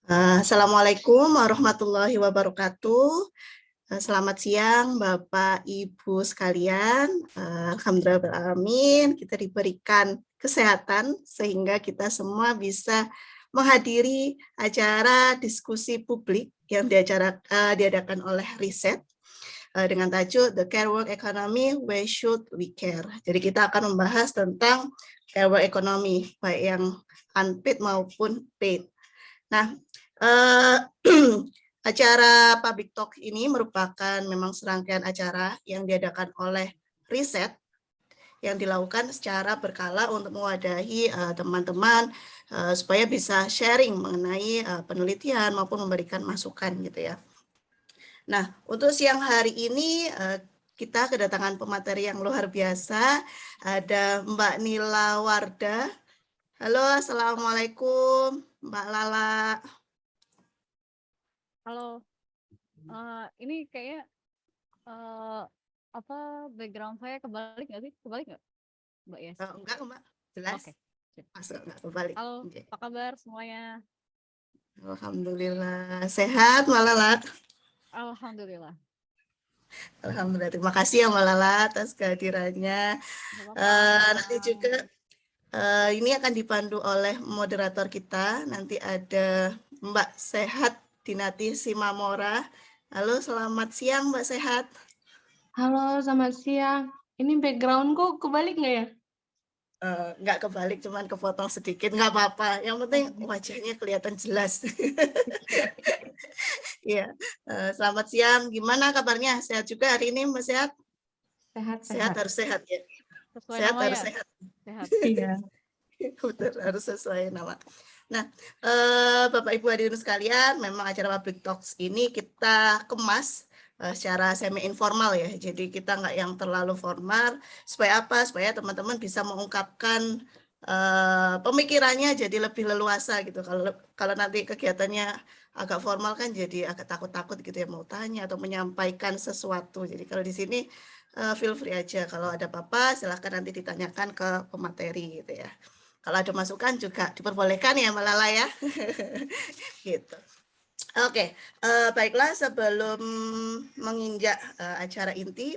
Assalamualaikum warahmatullahi wabarakatuh. Selamat siang Bapak Ibu sekalian. Alhamdulillahirrahmanirrahim, kita diberikan kesehatan sehingga kita semua bisa menghadiri acara diskusi publik yang diadakan oleh Riset dengan tajuk The Care Work Economy, Why Should We Care? Jadi kita akan membahas tentang care work economy, baik yang unpaid maupun paid. Nah, acara Public Talk ini merupakan memang serangkaian acara yang diadakan oleh Riset yang dilakukan secara berkala untuk mewadahi teman-teman supaya bisa sharing mengenai penelitian maupun memberikan masukan gitu ya. Nah, untuk siang hari ini kita kedatangan pemateri yang luar biasa. Ada Mbak Nila Wardah. Halo, Assalamualaikum Mbak Lala. Halo, ini kayaknya background saya kebalik nggak sih? Kebalik nggak, Mbak Yes? Enggak, Mbak. Jelas. Oke. Masuk, enggak kebalik. Halo, Oke. apa kabar semuanya? Alhamdulillah. Sehat, Mbak Lala? Alhamdulillah. Alhamdulillah. Terima kasih ya Mbak Lala atas kehadirannya. Nanti juga ini akan dipandu oleh moderator kita. Nanti ada Mbak Sehat Dinati Simamora. Halo, selamat siang Mbak Sehat. Halo, selamat siang. Ini backgroundku kebalik nggak ya? Nggak kebalik, cuman kepotong sedikit, nggak apa-apa. Yang penting wajahnya kelihatan jelas. Iya, selamat siang. Gimana kabarnya? Sehat juga hari ini, Mbak Sehat? Sehat. Sehat harus sehat ya. Sesuai Sehat nama harus ya? sehat. Sehat. Iya. Betul, harus sesuai nama. Nah, Bapak Ibu hadirin sekalian, memang acara Public Talks ini kita kemas secara semi informal ya. Jadi kita nggak yang terlalu formal. Supaya apa? Supaya teman-teman bisa mengungkapkan pemikirannya jadi lebih leluasa gitu. Kalau nanti kegiatannya agak formal kan jadi agak takut-takut gitu ya mau tanya atau menyampaikan sesuatu. Jadi kalau di sini feel free aja. Kalau ada apa-apa silahkan nanti ditanyakan ke pemateri gitu ya. Kalau ada masukan juga diperbolehkan ya Mbak Lala ya. Gitu. Oke, baiklah sebelum menginjak acara inti,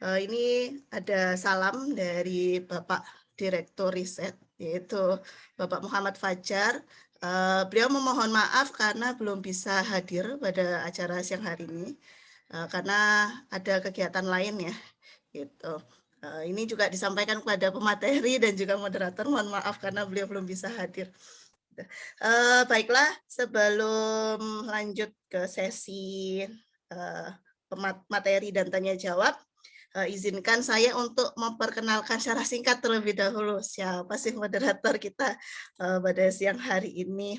ini ada salam dari Bapak Direktur Riset, yaitu Bapak Muhammad Fajar. Beliau memohon maaf karena belum bisa hadir pada acara siang hari ini, karena ada kegiatan lain ya. Gitu. Ini juga disampaikan kepada pemateri dan juga moderator, mohon maaf karena beliau belum bisa hadir. Baiklah, sebelum lanjut ke sesi materi dan tanya jawab, izinkan saya untuk memperkenalkan secara singkat terlebih dahulu siapa sih moderator kita pada siang hari ini.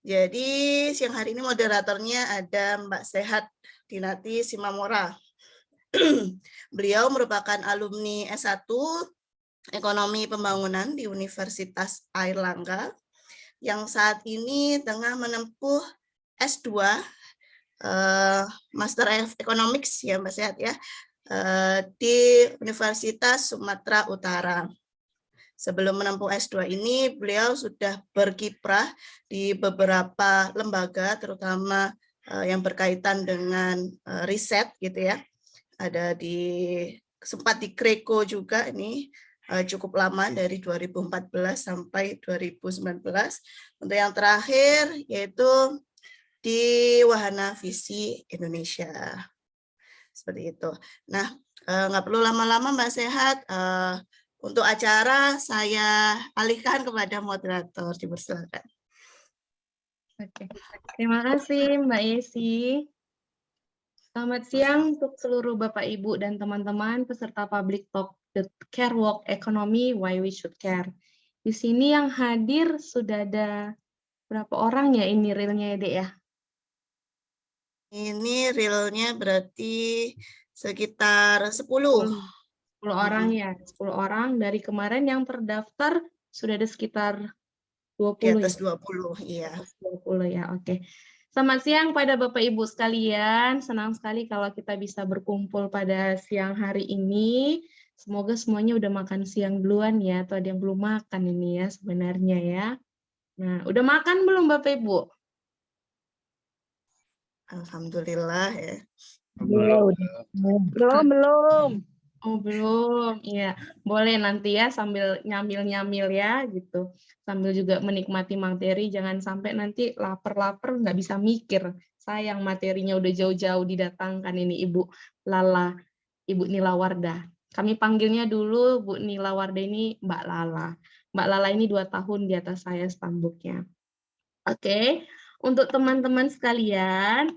Jadi siang hari ini moderatornya ada Mbak Sehat Dinati Simamora. Beliau merupakan alumni S1 Ekonomi Pembangunan di Universitas Airlangga yang saat ini tengah menempuh S2 Master of Economics ya Mbak Sehat ya di Universitas Sumatera Utara. Sebelum menempuh S2 ini beliau sudah berkiprah di beberapa lembaga terutama yang berkaitan dengan riset gitu ya. Ada sempat di Kreko juga ini cukup lama dari 2014 sampai 2019. Untuk yang terakhir yaitu di Wahana Visi Indonesia. Seperti itu. Nah, nggak perlu lama-lama Mbak Sehat. Untuk acara saya alihkan kepada moderator. Dipersilakan. Oke. Terima kasih Mbak Yesi. Selamat siang untuk seluruh Bapak Ibu dan teman-teman peserta Public Talk The Care Work Economy Why We Should Care. Di sini yang hadir sudah ada berapa orang ya ini realnya ya Dek ya? Ini realnya berarti sekitar 10. 10 orang ya, 10 orang. Dari kemarin yang terdaftar sudah ada sekitar 20 di atas ya? 20, iya. 20 ya, oke. Selamat siang pada Bapak Ibu sekalian. Senang sekali kalau kita bisa berkumpul pada siang hari ini. Semoga semuanya udah makan siang duluan ya, atau ada yang belum makan ini ya sebenarnya ya. Nah, udah makan belum Bapak Ibu? Alhamdulillah ya. Belum. Belum. Oh, belum. Iya, boleh nanti ya sambil nyamil-nyamil ya gitu. Sambil juga menikmati materi, jangan sampai nanti lapar-lapar nggak bisa mikir. Sayang materinya udah jauh-jauh didatangkan ini Ibu Lala, Ibu Nila Wardah. Kami panggilnya dulu Bu Nila Wardah ini Mbak Lala. Mbak Lala ini 2 tahun di atas saya stambuknya. Oke, untuk teman-teman sekalian,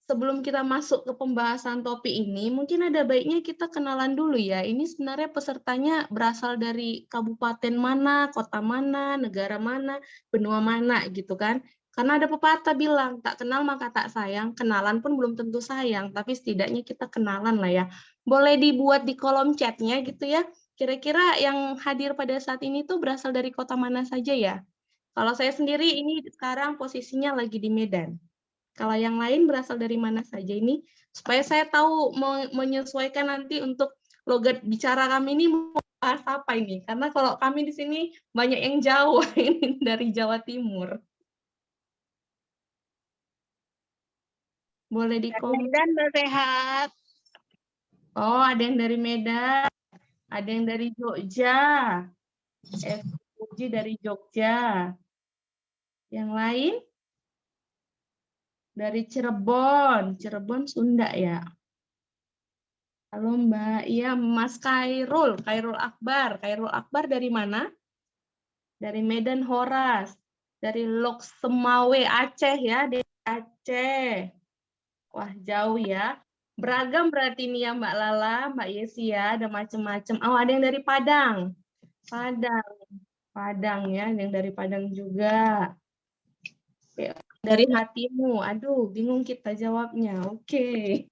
sebelum kita masuk ke pembahasan topik ini, mungkin ada baiknya kita kenalan dulu ya. Ini sebenarnya pesertanya berasal dari kabupaten mana, kota mana, negara mana, benua mana gitu kan. Karena ada pepatah bilang, tak kenal maka tak sayang, kenalan pun belum tentu sayang, tapi setidaknya kita kenalan lah ya. Boleh dibuat di kolom chatnya gitu ya. Kira-kira yang hadir pada saat ini tuh berasal dari kota mana saja ya? Kalau saya sendiri ini sekarang posisinya lagi di Medan. Kalau yang lain berasal dari mana saja ini, supaya saya tahu menyesuaikan nanti untuk logat bicara kami ini mau bahas apa ini. Karena kalau kami di sini banyak yang Jawa ini dari Jawa Timur. Boleh di komen. Medan sehat. Oh, ada yang dari Medan, ada yang dari Jogja, Puji dari Jogja. Yang lain dari Cirebon, Cirebon Sunda ya. Halo Mbak, iya Mas Khairul Akbar. Khairul Akbar dari mana? Dari Medan Horas, dari Lok Semawe Aceh ya, dari Aceh. Wah jauh ya. Beragam berarti ini ya Mbak Lala, Mbak Yesi ya, ada macam-macam. Oh ada yang dari Padang, Padang ya, ada yang dari Padang juga. Dari hatimu, aduh bingung kita jawabnya. Oke,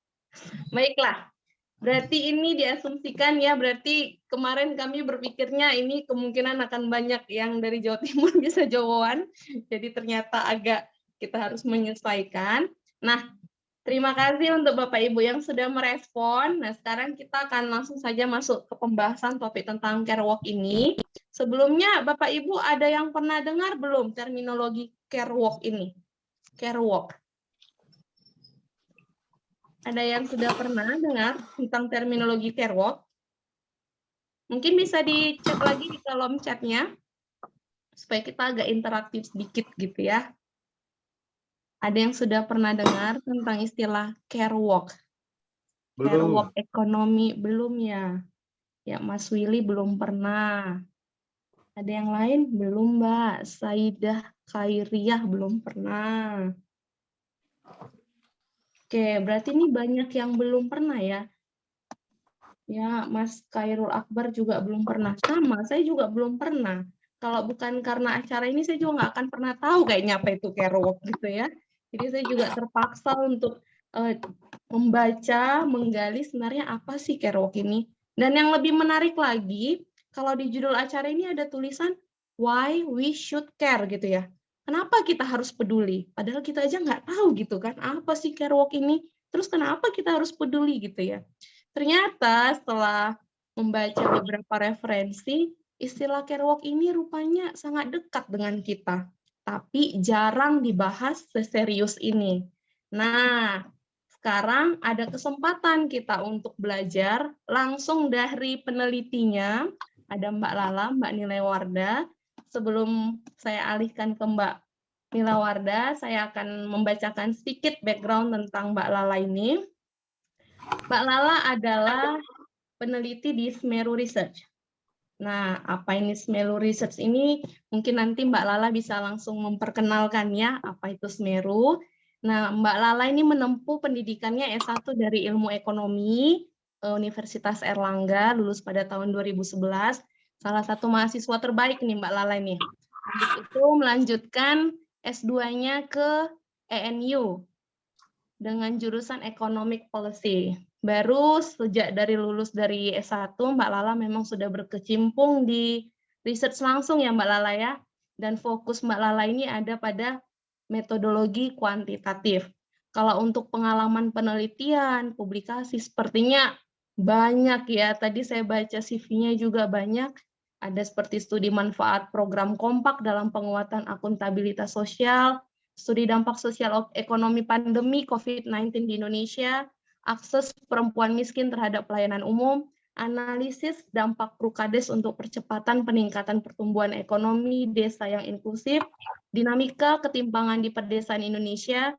baiklah. Berarti ini diasumsikan ya, berarti kemarin kami berpikirnya ini kemungkinan akan banyak yang dari Jawa Timur bisa Jawaan, jadi ternyata agak kita harus menyesuaikan. Nah, terima kasih untuk Bapak Ibu yang sudah merespon. Nah, sekarang kita akan langsung saja masuk ke pembahasan topik tentang care walk ini. Sebelumnya Bapak Ibu ada yang pernah dengar belum terminologi care walk ini? Care walk. Ada yang sudah pernah dengar tentang terminologi care walk? Mungkin bisa dicek lagi di kolom chatnya, supaya kita agak interaktif sedikit gitu ya. Ada yang sudah pernah dengar tentang istilah care walk? Care walk ekonomi belum ya? Ya, Mas Willy belum pernah. Ada yang lain? Belum, Mbak. Saidah Khairiyah belum pernah. Oke, berarti ini banyak yang belum pernah ya. Ya, Mas Khairul Akbar juga belum pernah. Sama, saya juga belum pernah. Kalau bukan karena acara ini, saya juga nggak akan pernah tahu kayaknya apa itu care walk gitu ya. Jadi saya juga terpaksa untuk membaca, menggali sebenarnya apa sih care walk ini. Dan yang lebih menarik lagi, kalau di judul acara ini ada tulisan why we should care gitu ya. Kenapa kita harus peduli? Padahal kita aja nggak tahu gitu kan, apa sih care walk ini? Terus kenapa kita harus peduli gitu ya? Ternyata setelah membaca beberapa referensi, istilah care walk ini rupanya sangat dekat dengan kita, tapi jarang dibahas seserius ini. Nah, sekarang ada kesempatan kita untuk belajar langsung dari penelitinya, ada Mbak Lala, Mbak Nila Wardah. Sebelum saya alihkan ke Mbak Nila Wardah, saya akan membacakan sedikit background tentang Mbak Lala ini. Mbak Lala adalah peneliti di Semeru Research. Nah, apa ini Semeru Research ini? Mungkin nanti Mbak Lala bisa langsung memperkenalkan ya, apa itu Semeru. Nah, Mbak Lala ini menempuh pendidikannya S1 dari Ilmu Ekonomi, Universitas Erlangga, lulus pada tahun 2011. Salah satu mahasiswa terbaik nih Mbak Lala ini. Habis itu melanjutkan S2-nya ke ENU dengan jurusan Economic Policy. Baru sejak dari lulus dari S1, Mbak Lala memang sudah berkecimpung di research langsung ya Mbak Lala ya. Dan fokus Mbak Lala ini ada pada metodologi kuantitatif. Kalau untuk pengalaman penelitian, publikasi, sepertinya Banyak ya, tadi saya baca CV-nya juga banyak. Ada seperti studi manfaat program Kompak dalam penguatan akuntabilitas sosial, studi dampak sosial ekonomi pandemi COVID-19 di Indonesia, akses perempuan miskin terhadap pelayanan umum, analisis dampak Prukades untuk percepatan peningkatan pertumbuhan ekonomi desa yang inklusif, dinamika ketimpangan di pedesaan Indonesia,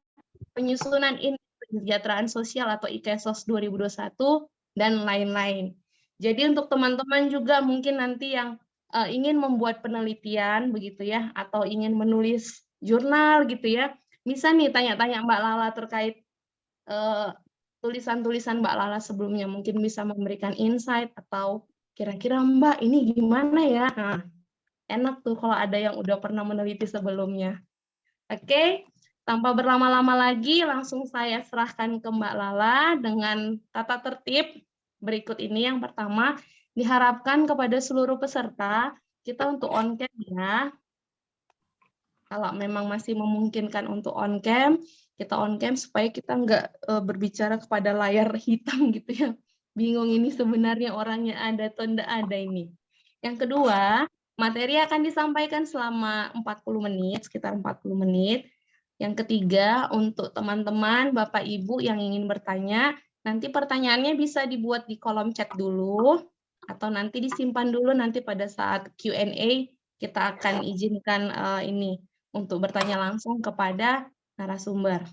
penyusunan indeks kesejahteraan sosial atau IKSOS 2021, dan lain-lain. Jadi untuk teman-teman juga mungkin nanti yang ingin membuat penelitian begitu ya, atau ingin menulis jurnal gitu ya, bisa nih tanya-tanya Mbak Lala terkait tulisan-tulisan Mbak Lala sebelumnya, mungkin bisa memberikan insight atau kira-kira Mbak ini gimana ya. Nah, enak tuh kalau ada yang udah pernah meneliti sebelumnya. Oke, tanpa berlama-lama lagi, langsung saya serahkan ke Mbak Lala dengan tata tertib berikut ini. Yang pertama, diharapkan kepada seluruh peserta, kita untuk on cam ya. Kalau memang masih memungkinkan untuk on cam, kita on cam supaya kita nggak berbicara kepada layar hitam gitu ya. Bingung ini sebenarnya orangnya ada atau enggak ada ini. Yang kedua, materi akan disampaikan selama 40 menit, sekitar 40 menit. Yang ketiga, untuk teman-teman, Bapak Ibu yang ingin bertanya, nanti pertanyaannya bisa dibuat di kolom chat dulu, atau nanti disimpan dulu, nanti pada saat Q&A kita akan izinkan ini untuk bertanya langsung kepada narasumber.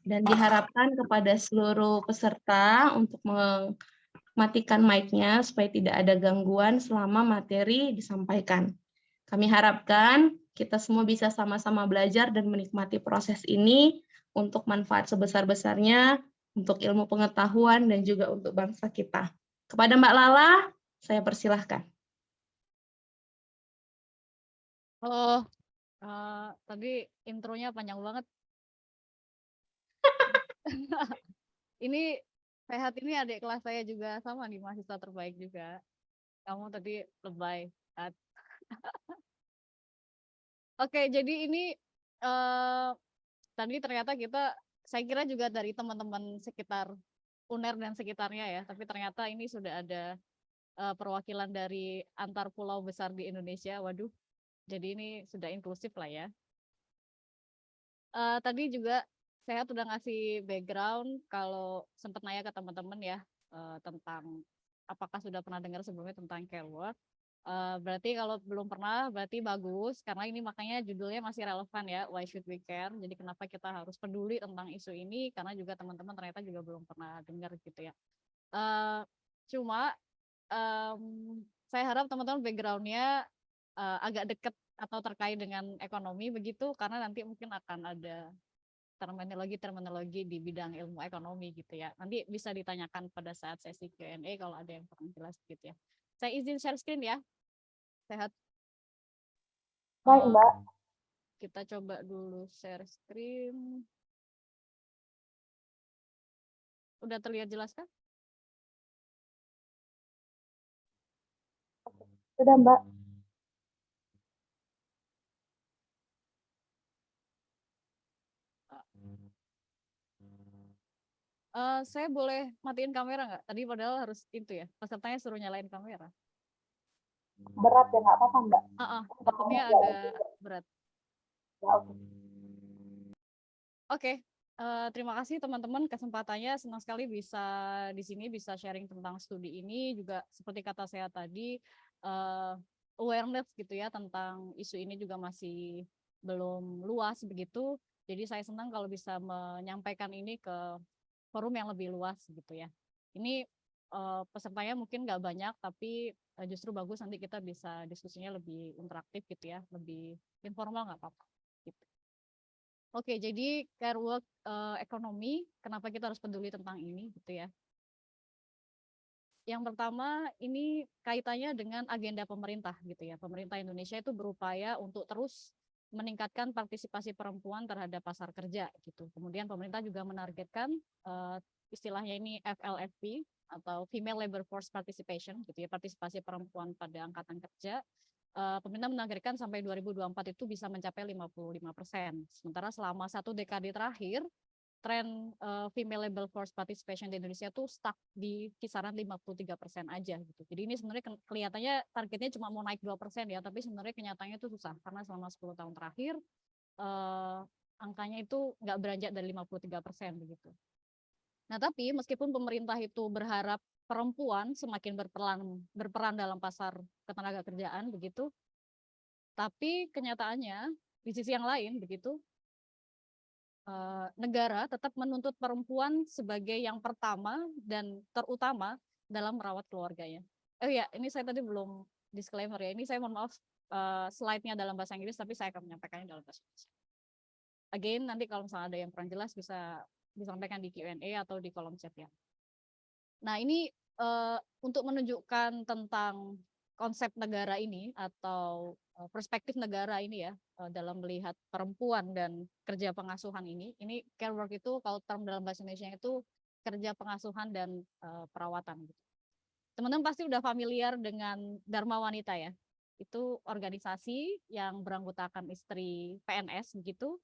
Dan diharapkan kepada seluruh peserta untuk mematikan mic-nya supaya tidak ada gangguan selama materi disampaikan. Kami harapkan kita semua bisa sama-sama belajar dan menikmati proses ini untuk manfaat sebesar-besarnya, untuk ilmu pengetahuan, dan juga untuk bangsa kita. Kepada Mbak Lala, saya persilahkan. Oh, tadi intronya panjang banget. Ini Sehat ini adik kelas saya juga sama nih, mahasiswa terbaik juga. Kamu tadi lebay. Oke, jadi ini tadi ternyata saya kira juga dari teman-teman sekitar UNER dan sekitarnya ya, tapi ternyata ini sudah ada perwakilan dari antar pulau besar di Indonesia. Waduh, jadi ini sudah inklusif lah ya. Tadi juga saya sudah ngasih background kalau sempat nanya ke teman-teman ya tentang apakah sudah pernah dengar sebelumnya tentang care work. Berarti kalau belum pernah berarti bagus karena ini makanya judulnya masih relevan ya, why should we care. Jadi kenapa kita harus peduli tentang isu ini karena juga teman-teman ternyata juga belum pernah dengar gitu ya. Cuma saya harap teman-teman backgroundnya agak dekat atau terkait dengan ekonomi begitu karena nanti mungkin akan ada terminologi di bidang ilmu ekonomi gitu ya. Nanti bisa ditanyakan pada saat sesi Q&A kalau ada yang kurang jelas gitu ya. Saya izin share screen ya. Sehat. Baik, Mbak. Kita coba dulu share screen. Udah terlihat jelas kan? Sudah, Mbak. Saya boleh matiin kamera nggak? Tadi padahal harus itu ya, pesertanya suruh nyalain kamera. Berat ya, nggak apa-apa, Mbak. Takutnya agak berat. Ya, oke. Oke, terima kasih teman-teman kesempatannya. Senang sekali bisa di sini bisa sharing tentang studi ini. Juga seperti kata saya tadi, awareness gitu ya tentang isu ini juga masih belum luas begitu. Jadi saya senang kalau bisa menyampaikan ini ke forum yang lebih luas gitu ya. Ini pesertanya mungkin nggak banyak, tapi justru bagus nanti kita bisa diskusinya lebih interaktif gitu ya, lebih informal nggak apa-apa. Gitu. Oke, jadi care work ekonomi, kenapa kita harus peduli tentang ini gitu ya. Yang pertama ini kaitannya dengan agenda pemerintah gitu ya. Pemerintah Indonesia itu berupaya untuk terus meningkatkan partisipasi perempuan terhadap pasar kerja gitu. Kemudian pemerintah juga menargetkan istilahnya ini FLFP atau Female Labor Force Participation gitu ya, partisipasi perempuan pada angkatan kerja. Pemerintah menargetkan sampai 2024 itu bisa mencapai 55%. Sementara selama 1 dekade terakhir tren female labor force participation di Indonesia tuh stuck di kisaran 53% aja gitu. Jadi ini sebenarnya kelihatannya targetnya cuma mau naik 2% ya, tapi sebenarnya kenyataannya itu susah karena selama 10 tahun terakhir angkanya itu nggak beranjak dari 53% begitu. Nah, tapi meskipun pemerintah itu berharap perempuan semakin berperan dalam pasar ketenagakerjaan begitu, tapi kenyataannya di sisi yang lain begitu, negara tetap menuntut perempuan sebagai yang pertama dan terutama dalam merawat keluarganya. Oh ya, ini saya tadi belum disclaimer ya. Ini saya mohon maaf slide-nya dalam bahasa Inggris, tapi saya akan menyampaikannya dalam bahasa Indonesia. Again, nanti kalau misalnya ada yang kurang jelas bisa disampaikan di Q&A atau di kolom chat ya. Nah, ini untuk menunjukkan tentang konsep negara ini atau perspektif negara ini ya dalam melihat perempuan dan kerja pengasuhan ini care work itu kalau term dalam bahasa Indonesia itu kerja pengasuhan dan perawatan gitu. Teman-teman pasti udah familiar dengan Dharma Wanita ya. Itu organisasi yang beranggotakan istri PNS begitu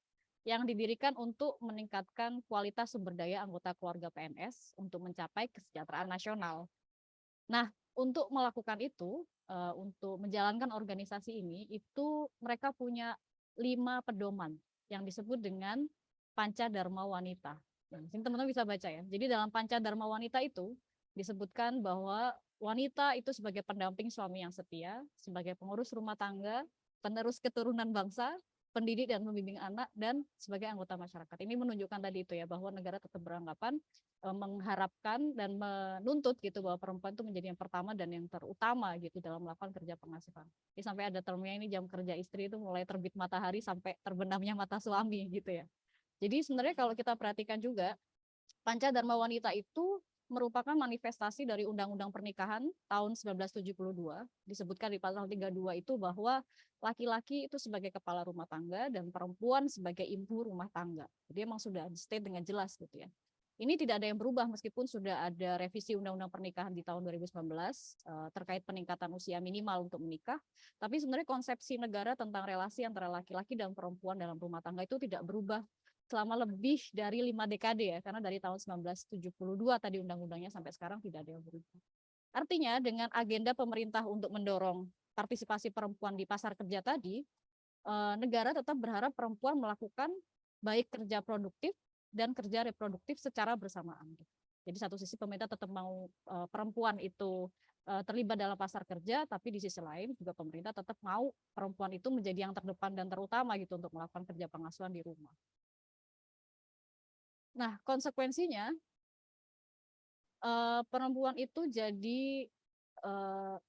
yang didirikan untuk meningkatkan kualitas sumber daya anggota keluarga PNS untuk mencapai kesejahteraan nasional. Nah, untuk melakukan itu, untuk menjalankan organisasi ini, itu mereka punya 5 pedoman yang disebut dengan Panca Dharma Wanita. Nah, sini teman-teman bisa baca ya. Jadi dalam Panca Dharma Wanita itu disebutkan bahwa wanita itu sebagai pendamping suami yang setia, sebagai pengurus rumah tangga, penerus keturunan bangsa, pendidik dan pembimbing anak, dan sebagai anggota masyarakat. Ini menunjukkan tadi itu ya, bahwa negara tetap beranggapan mengharapkan dan menuntut gitu bahwa perempuan itu menjadi yang pertama dan yang terutama gitu dalam melakukan kerja pengasuhan. Jadi sampai ada termnya ini jam kerja istri itu mulai terbit matahari sampai terbenamnya mata suami gitu ya. Jadi sebenarnya kalau kita perhatikan juga Panca Dharma Wanita itu merupakan manifestasi dari Undang-Undang Pernikahan tahun 1972. Disebutkan di pasal 32 itu bahwa laki-laki itu sebagai kepala rumah tangga dan perempuan sebagai ibu rumah tangga. Jadi emang sudah state dengan jelas gitu ya. Ini tidak ada yang berubah meskipun sudah ada revisi Undang-Undang Pernikahan di tahun 2019 terkait peningkatan usia minimal untuk menikah. Tapi sebenarnya konsepsi negara tentang relasi antara laki-laki dan perempuan dalam rumah tangga itu tidak berubah selama lebih dari 5 dekade ya, karena dari tahun 1972 tadi undang-undangnya sampai sekarang tidak ada yang berubah. Artinya dengan agenda pemerintah untuk mendorong partisipasi perempuan di pasar kerja tadi, negara tetap berharap perempuan melakukan baik kerja produktif dan kerja reproduktif secara bersamaan. Jadi satu sisi pemerintah tetap mau perempuan itu terlibat dalam pasar kerja, tapi di sisi lain juga pemerintah tetap mau perempuan itu menjadi yang terdepan dan terutama gitu untuk melakukan kerja pengasuhan di rumah. Nah, konsekuensinya perempuan itu jadi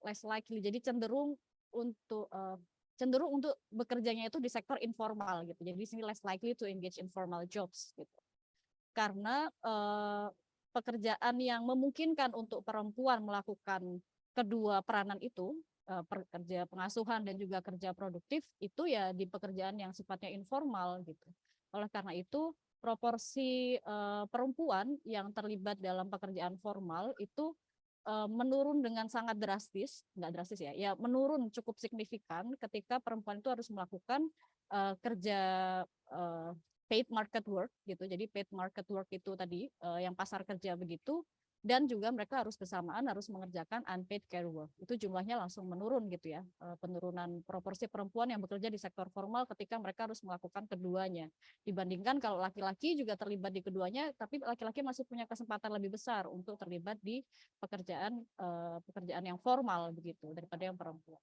less likely, jadi cenderung untuk bekerjanya itu di sektor informal gitu. Jadi di sini less likely to engage in formal jobs gitu. Karena pekerjaan yang memungkinkan untuk perempuan melakukan kedua peranan itu, kerja pengasuhan dan juga kerja produktif, itu ya di pekerjaan yang sifatnya informal gitu. Oleh karena itu proporsi perempuan yang terlibat dalam pekerjaan formal itu menurun dengan sangat drastis, nggak drastis ya menurun cukup signifikan ketika perempuan itu harus melakukan kerja paid market work gitu. Jadi paid market work itu tadi yang pasar kerja begitu, dan juga mereka harus bersamaan harus mengerjakan unpaid care work. Itu jumlahnya langsung menurun gitu ya. Penurunan proporsi perempuan yang bekerja di sektor formal ketika mereka harus melakukan keduanya. Dibandingkan kalau laki-laki juga terlibat di keduanya, tapi laki-laki masih punya kesempatan lebih besar untuk terlibat di pekerjaan yang formal begitu daripada yang perempuan.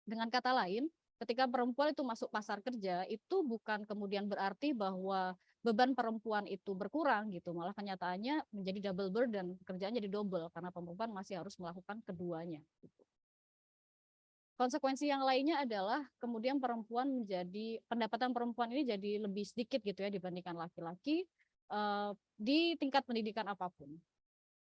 Dengan kata lain, ketika perempuan itu masuk pasar kerja, itu bukan kemudian berarti bahwa beban perempuan itu berkurang gitu, malah kenyataannya menjadi double burden, pekerjaan jadi double karena perempuan masih harus melakukan keduanya. Gitu. Konsekuensi yang lainnya adalah kemudian pendapatan perempuan ini jadi lebih sedikit gitu ya dibandingkan laki-laki di tingkat pendidikan apapun.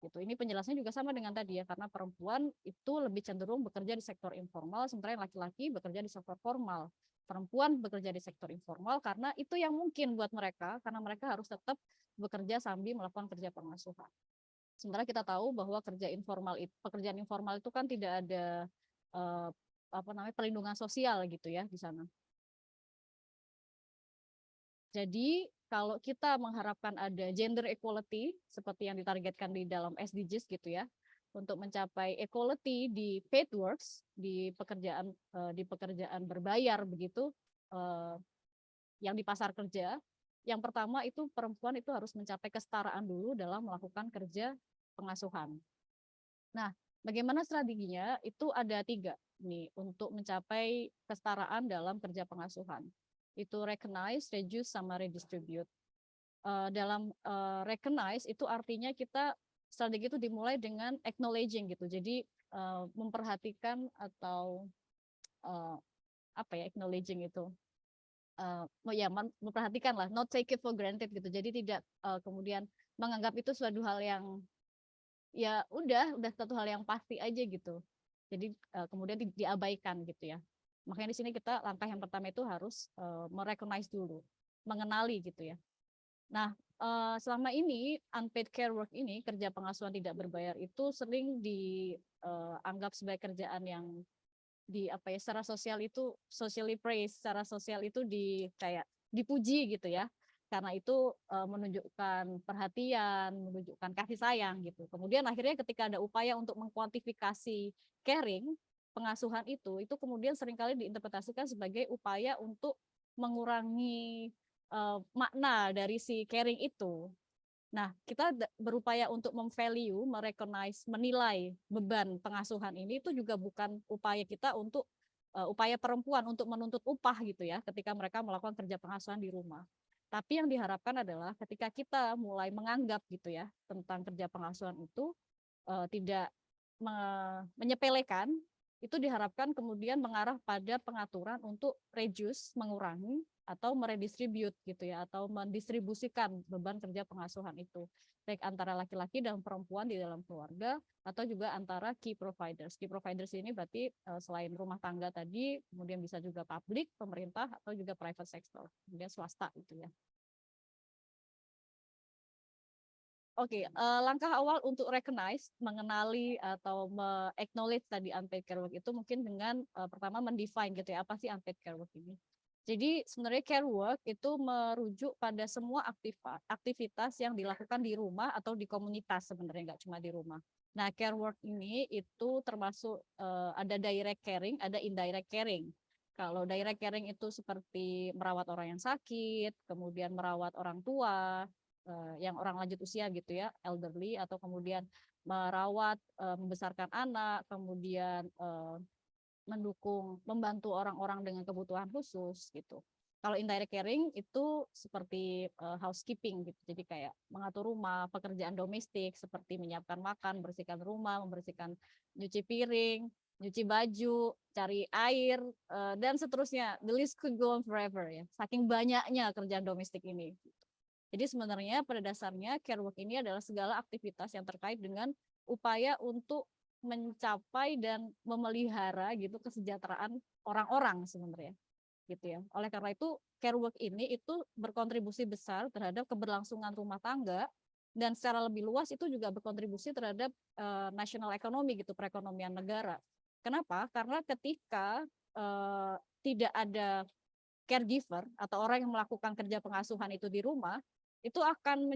Gitu. Ini penjelasannya juga sama dengan tadi ya, karena perempuan itu lebih cenderung bekerja di sektor informal, sementara laki-laki bekerja di sektor formal. Perempuan bekerja di sektor informal karena itu yang mungkin buat mereka, karena mereka harus tetap bekerja sambil melakukan kerja pengasuhan. Sementara kita tahu bahwa pekerjaan informal itu kan tidak ada perlindungan sosial gitu ya di sana. Jadi kalau kita mengharapkan ada gender equality seperti yang ditargetkan di dalam SDGs gitu ya, untuk mencapai equality di paid works, di pekerjaan berbayar begitu, yang di pasar kerja, yang pertama itu perempuan itu harus mencapai kesetaraan dulu dalam melakukan kerja pengasuhan. Nah, bagaimana strateginya? Itu ada 3 nih untuk mencapai kesetaraan dalam kerja pengasuhan. Itu recognize, reduce, sama redistribute. Dalam recognize itu artinya kita strategi itu dimulai dengan acknowledging gitu. Jadi memperhatikan atau apa ya acknowledging itu? Ya memperhatikan lah, not take it for granted gitu. Jadi tidak kemudian menganggap itu suatu hal yang ya udah satu hal yang pasti aja gitu. Jadi kemudian diabaikan gitu ya. Makanya di sini kita langkah yang pertama itu harus merecognize dulu, mengenali gitu ya. Nah, selama ini unpaid care work ini, kerja pengasuhan tidak berbayar itu sering dianggap sebagai kerjaan yang secara sosial itu socially praised, secara sosial itu kayak dipuji gitu ya. Karena itu menunjukkan perhatian, menunjukkan kasih sayang gitu. Kemudian akhirnya ketika ada upaya untuk mengkuantifikasi caring, pengasuhan itu kemudian seringkali diinterpretasikan sebagai upaya untuk mengurangi makna dari si caring itu. Nah, kita berupaya untuk memvalue, merecognize, menilai beban pengasuhan ini itu juga bukan upaya kita untuk upaya perempuan untuk menuntut upah gitu ya, ketika mereka melakukan kerja pengasuhan di rumah. Tapi yang diharapkan adalah ketika kita mulai menganggap gitu ya tentang kerja pengasuhan itu tidak menyepelekan, itu diharapkan kemudian mengarah pada pengaturan untuk reduce, mengurangi, atau meredistribute gitu ya, atau mendistribusikan beban kerja pengasuhan itu, baik antara laki-laki dan perempuan di dalam keluarga, atau juga antara key providers. Key providers ini berarti selain rumah tangga tadi, kemudian bisa juga publik, pemerintah, atau juga private sector, kemudian swasta gitu ya. Oke, langkah awal untuk recognize, mengenali atau acknowledge tadi unpaid care work itu mungkin dengan pertama mendefine gitu ya, apa sih unpaid care work ini. Jadi sebenarnya care work itu merujuk pada semua aktivitas yang dilakukan di rumah atau di komunitas sebenarnya, nggak cuma di rumah. Nah, care work ini itu termasuk ada direct caring, ada indirect caring. Kalau direct caring itu seperti merawat orang yang sakit, kemudian merawat orang tua, yang orang lanjut usia gitu ya, elderly, atau kemudian merawat, membesarkan anak, kemudian membantu orang-orang dengan kebutuhan khusus gitu. Kalau indirect caring itu seperti housekeeping gitu, jadi kayak mengatur rumah, pekerjaan domestik seperti menyiapkan makan, bersihkan rumah, membersihkan, nyuci piring, nyuci baju, cari air, dan seterusnya. The list could go on forever ya, saking banyaknya kerjaan domestik ini. Jadi sebenarnya pada dasarnya care work ini adalah segala aktivitas yang terkait dengan upaya untuk mencapai dan memelihara gitu kesejahteraan orang-orang sebenarnya gitu ya. Oleh karena itu care work ini itu berkontribusi besar terhadap keberlangsungan rumah tangga dan secara lebih luas itu juga berkontribusi terhadap national economy gitu, perekonomian negara. Kenapa? Karena ketika tidak ada caregiver atau orang yang melakukan kerja pengasuhan itu di rumah, itu akan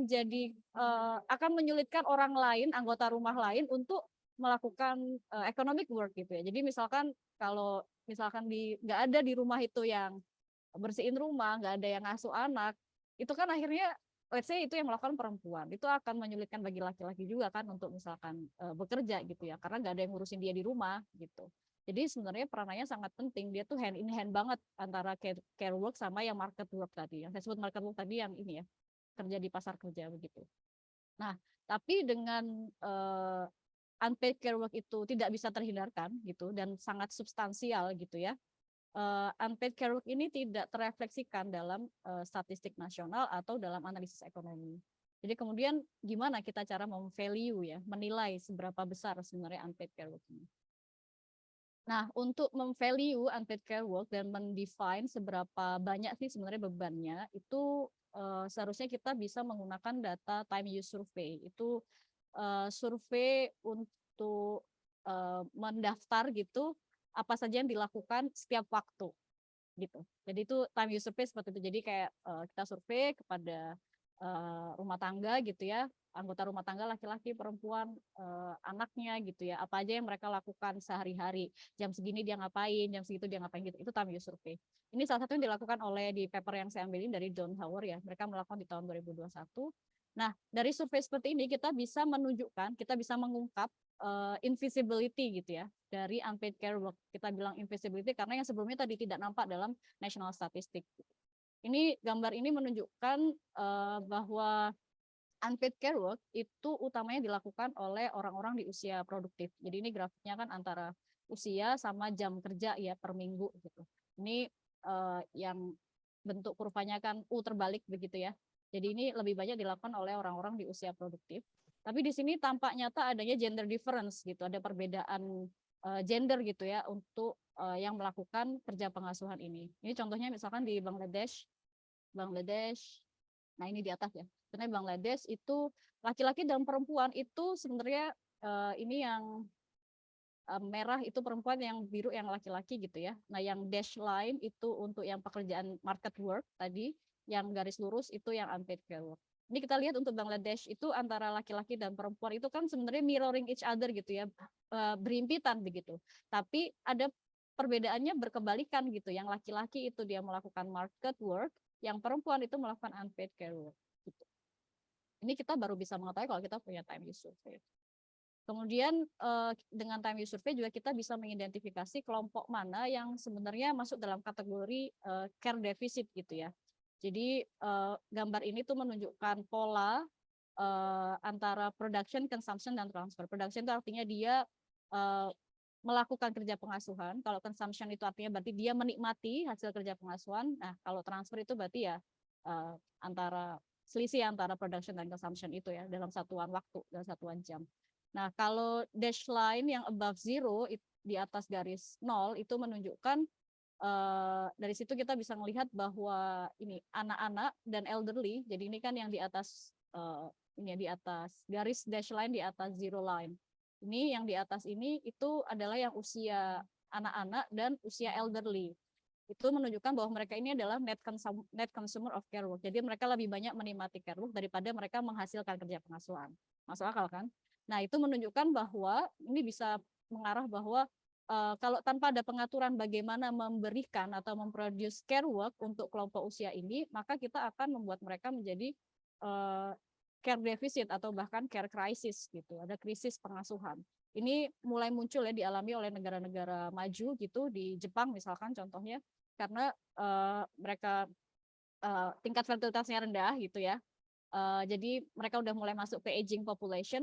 menyulitkan orang lain, anggota rumah lain untuk melakukan economic work gitu ya. Jadi misalkan kalau misalkan nggak ada di rumah itu yang bersihin rumah, nggak ada yang ngasuh anak, itu kan akhirnya let's say itu yang melakukan perempuan, itu akan menyulitkan bagi laki-laki juga kan untuk misalkan bekerja gitu ya, karena nggak ada yang ngurusin dia di rumah gitu. Jadi sebenarnya peranannya sangat penting, dia tuh hand in hand banget antara care work sama yang market work tadi. Yang saya sebut market work tadi yang ini ya, kerja di pasar kerja begitu. Nah, tapi dengan unpaid care work itu tidak bisa terhindarkan gitu dan sangat substansial gitu ya. Unpaid care work ini tidak terefleksikan dalam statistik nasional atau dalam analisis ekonomi. Jadi kemudian gimana kita cara memvalue ya, menilai seberapa besar sebenarnya unpaid care work ini. Nah, untuk memvalue unpaid care work dan mendefine seberapa banyak sih sebenarnya bebannya, itu seharusnya kita bisa menggunakan data time use survey. Itu survei untuk mendaftar gitu apa saja yang dilakukan setiap waktu. gitu. Jadi itu time use survey seperti itu. Jadi kayak kita survei kepada rumah tangga gitu ya, anggota rumah tangga laki-laki, perempuan, anaknya gitu ya, apa aja yang mereka lakukan sehari-hari. Jam segini dia ngapain, jam segitu dia ngapain gitu. Itu time use survey. Ini salah satu yang dilakukan oleh di paper yang saya ambilin dari John Howard ya. Mereka melakukan di tahun 2021. Nah, dari survei seperti ini kita bisa menunjukkan, kita bisa mengungkap invisibility gitu ya dari unpaid care work. Kita bilang invisibility karena yang sebelumnya tadi tidak nampak dalam national statistic. Ini gambar ini menunjukkan bahwa unpaid care work itu utamanya dilakukan oleh orang-orang di usia produktif. Jadi ini grafiknya kan antara usia sama jam kerja ya per minggu gitu. Ini yang bentuk kurvanya kan U terbalik begitu ya. Jadi ini lebih banyak dilakukan oleh orang-orang di usia produktif. Tapi di sini tampak nyata adanya gender difference gitu, ada perbedaan gender gitu ya untuk yang melakukan kerja pengasuhan ini. Ini contohnya misalkan di Bangladesh. Nah ini di atas ya. Sebenarnya Bangladesh itu laki-laki dan perempuan itu sebenarnya ini yang merah itu perempuan, yang biru yang laki-laki gitu ya. Nah yang dash line itu untuk yang pekerjaan market work tadi, yang garis lurus itu yang unpaid care work. Ini kita lihat untuk Bangladesh itu antara laki-laki dan perempuan itu kan sebenarnya mirroring each other gitu ya, berhimpitan begitu. Tapi ada perbedaannya berkebalikan gitu. Yang laki-laki itu dia melakukan market work, yang perempuan itu melakukan unpaid care work. Gitu. Ini kita baru bisa mengetahui kalau kita punya time use survey. Kemudian dengan time use survey juga kita bisa mengidentifikasi kelompok mana yang sebenarnya masuk dalam kategori care deficit gitu ya. Jadi gambar ini tuh menunjukkan pola antara production, consumption, dan transfer. Production itu artinya dia melakukan kerja pengasuhan. Kalau consumption itu artinya berarti dia menikmati hasil kerja pengasuhan. Nah, kalau transfer itu berarti ya antara selisih antara production dan consumption itu ya dalam satuan waktu, dalam satuan jam. Nah, kalau dash line yang above zero di atas garis 0 itu menunjukkan dari situ kita bisa melihat bahwa ini anak-anak dan elderly. Jadi ini kan yang di atas ini ya, di atas garis dash line di atas zero line. Ini yang di atas ini itu adalah yang usia anak-anak dan usia elderly. Itu menunjukkan bahwa mereka ini adalah net consumer of care work. Jadi mereka lebih banyak menikmati care work daripada mereka menghasilkan kerja pengasuhan. Masuk akal kan? Nah, itu menunjukkan bahwa ini bisa mengarah bahwa kalau tanpa ada pengaturan bagaimana memberikan atau memproduce care work untuk kelompok usia ini, maka kita akan membuat mereka menjadi care deficit atau bahkan care crisis gitu. Ada krisis pengasuhan. Ini mulai muncul ya, dialami oleh negara-negara maju gitu, di Jepang misalkan contohnya, karena mereka tingkat fertilitasnya rendah gitu ya. Jadi mereka udah mulai masuk ke aging population.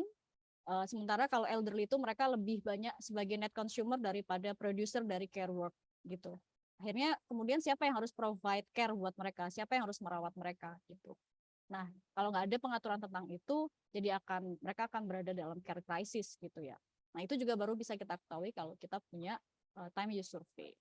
Sementara kalau elderly itu mereka lebih banyak sebagai net consumer daripada producer dari care work gitu. Akhirnya kemudian siapa yang harus provide care buat mereka, siapa yang harus merawat mereka gitu. Nah, kalau nggak ada pengaturan tentang itu, jadi mereka akan berada dalam care crisis gitu ya. Nah, itu juga baru bisa kita ketahui kalau kita punya time use survey.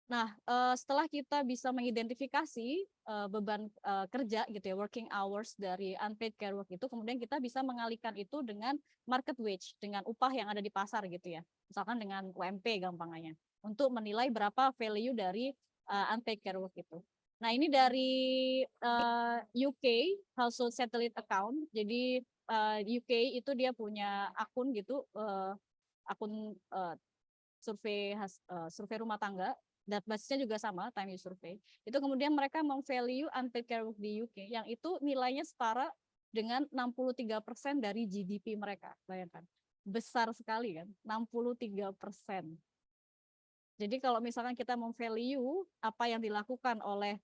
Nah, setelah kita bisa mengidentifikasi beban kerja gitu ya, working hours dari unpaid care work itu, kemudian kita bisa mengalihkan itu dengan market wage, dengan upah yang ada di pasar gitu ya. Misalkan dengan UMP gampangnya, untuk menilai berapa value dari unpaid care work itu. Nah, ini dari UK, Household Satellite Account. Jadi UK itu dia punya akun gitu, akun survei rumah tangga. Dan basisnya juga sama, time use survey. Itu kemudian mereka memvalue unpaid care work di UK, yang itu nilainya setara dengan 63% dari GDP mereka. Bayangkan, besar sekali kan, 63%. Jadi kalau misalkan kita memvalue apa yang dilakukan oleh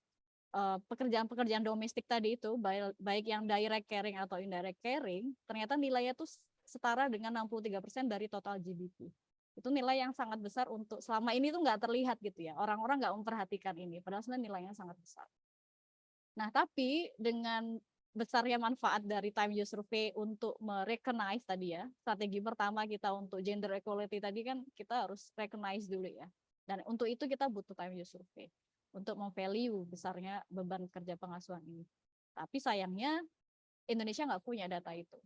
pekerjaan-pekerjaan domestik tadi itu, baik yang direct caring atau indirect caring, ternyata nilainya tuh setara dengan 63% dari total GDP. Itu nilai yang sangat besar untuk selama ini tuh nggak terlihat gitu ya. Orang-orang nggak memperhatikan ini, padahal sebenarnya nilainya sangat besar. Nah, tapi dengan besarnya manfaat dari time use survey untuk merecognize tadi ya, strategi pertama kita untuk gender equality tadi kan kita harus recognize dulu ya. Dan untuk itu kita butuh time use survey untuk memvalue besarnya beban kerja pengasuhan ini. Tapi sayangnya Indonesia nggak punya data itu.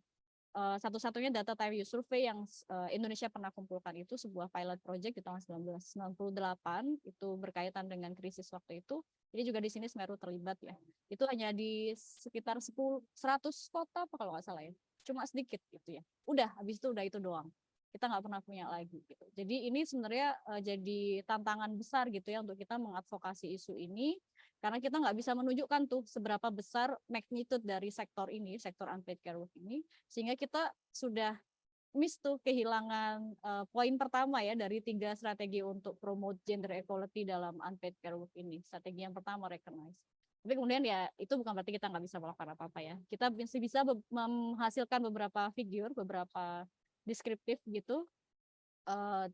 satu-satunya data time use survey yang Indonesia pernah kumpulkan itu sebuah pilot project di tahun 1998 itu berkaitan dengan krisis waktu itu. Jadi juga di sini Semeru terlibat ya. Itu hanya di sekitar 100 kota apa kalau nggak salah ya. Cuma sedikit gitu ya. Udah, habis itu udah itu doang. Kita nggak pernah punya lagi gitu. Jadi ini sebenarnya jadi tantangan besar gitu ya untuk kita mengadvokasi isu ini. Karena kita nggak bisa menunjukkan tuh seberapa besar magnitude dari sektor ini, sektor unpaid care work ini, sehingga kita sudah miss tuh kehilangan poin pertama ya dari 3 strategi untuk promote gender equality dalam unpaid care work ini. Strategi yang pertama recognize. Tapi kemudian ya itu bukan berarti kita nggak bisa melakukan apa-apa ya. Kita masih bisa menghasilkan beberapa figure, beberapa deskriptif gitu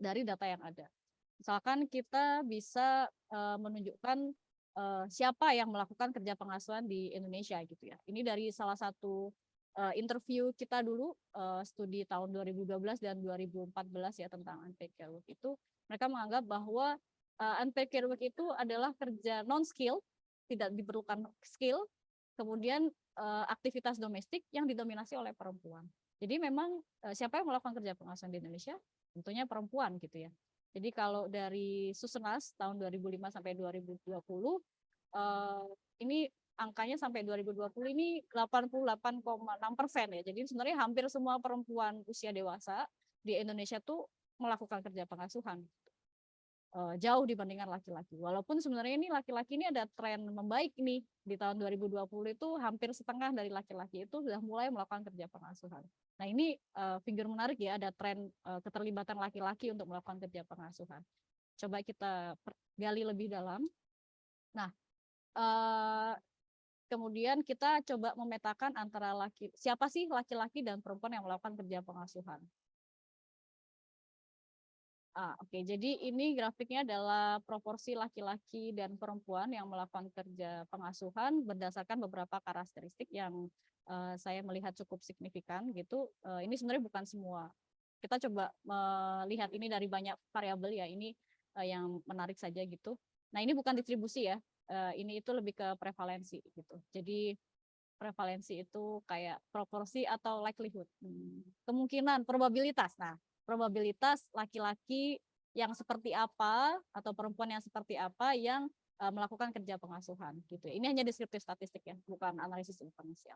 dari data yang ada. Misalkan kita bisa menunjukkan siapa yang melakukan kerja pengasuhan di Indonesia gitu ya. Ini dari salah satu interview kita dulu, studi tahun 2012 dan 2014 ya tentang unpaid care work itu, mereka menganggap bahwa unpaid care work itu adalah kerja non-skill, tidak diperlukan skill, kemudian aktivitas domestik yang didominasi oleh perempuan. Jadi memang siapa yang melakukan kerja pengasuhan di Indonesia? Tentunya perempuan gitu ya. Jadi kalau dari Susenas tahun 2005 sampai 2020 ini angkanya sampai 2020 ini 88,6% ya. Jadi sebenarnya hampir semua perempuan usia dewasa di Indonesia tuh melakukan kerja pengasuhan. Jauh dibandingkan laki-laki. Walaupun sebenarnya ini laki-laki ini ada tren membaik nih. Di tahun 2020 itu hampir setengah dari laki-laki itu sudah mulai melakukan kerja pengasuhan. Nah ini figur menarik ya, ada tren keterlibatan laki-laki untuk melakukan kerja pengasuhan. Coba kita gali lebih dalam. Nah, kemudian kita coba memetakan antara siapa sih laki-laki dan perempuan yang melakukan kerja pengasuhan. Oke. Jadi ini grafiknya adalah proporsi laki-laki dan perempuan yang melakukan kerja pengasuhan berdasarkan beberapa karakteristik yang saya melihat cukup signifikan gitu. Ini sebenarnya bukan semua. Kita coba melihat ini dari banyak variabel ya. Ini yang menarik saja gitu. Nah ini bukan distribusi ya. Ini itu lebih ke prevalensi gitu. Jadi prevalensi itu kayak proporsi atau likelihood. Kemungkinan, probabilitas. Nah, probabilitas laki-laki yang seperti apa atau perempuan yang seperti apa yang melakukan kerja pengasuhan gitu. Ini hanya deskriptif statistik ya, bukan analisis inferensial.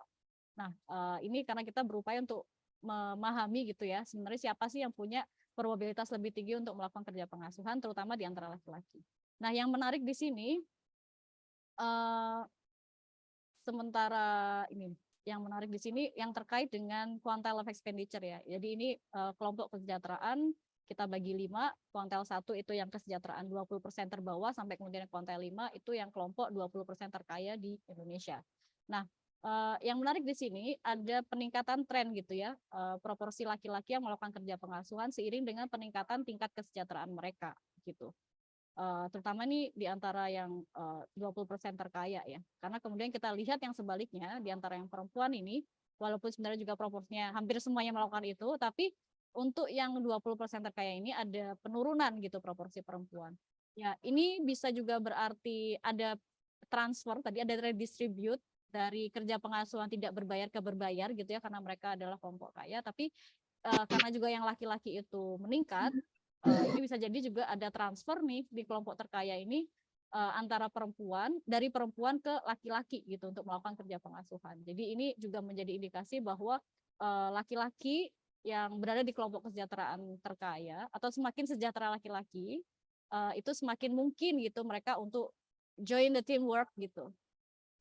Nah, ini karena kita berupaya untuk memahami gitu ya, sebenarnya siapa sih yang punya probabilitas lebih tinggi untuk melakukan kerja pengasuhan, terutama di antara laki-laki. Nah, yang menarik di sini, sementara ini yang menarik di sini yang terkait dengan quantile of expenditure ya. Jadi ini kelompok kesejahteraan kita bagi 5, kuantil 1 itu yang kesejahteraan 20% terbawah sampai kemudian kuantil 5 itu yang kelompok 20% terkaya di Indonesia. Nah, yang menarik di sini ada peningkatan tren gitu ya, proporsi laki-laki yang melakukan kerja pengasuhan seiring dengan peningkatan tingkat kesejahteraan mereka gitu. Terutama nih di antara yang 20% terkaya ya. Karena kemudian kita lihat yang sebaliknya di antara yang perempuan ini, walaupun sebenarnya juga proporsinya hampir semuanya melakukan itu, tapi untuk yang 20% terkaya ini ada penurunan gitu proporsi perempuan. Ya, ini bisa juga berarti ada transfer, tadi ada redistribute dari kerja pengasuhan tidak berbayar ke berbayar gitu ya, karena mereka adalah kelompok kaya, tapi karena juga yang laki-laki itu meningkat, ini bisa jadi juga ada transfer nih di kelompok terkaya ini antara perempuan, dari perempuan ke laki-laki gitu untuk melakukan kerja pengasuhan. Jadi ini juga menjadi indikasi bahwa laki-laki yang berada di kelompok kesejahteraan terkaya atau semakin sejahtera laki-laki itu semakin mungkin gitu mereka untuk join the teamwork gitu.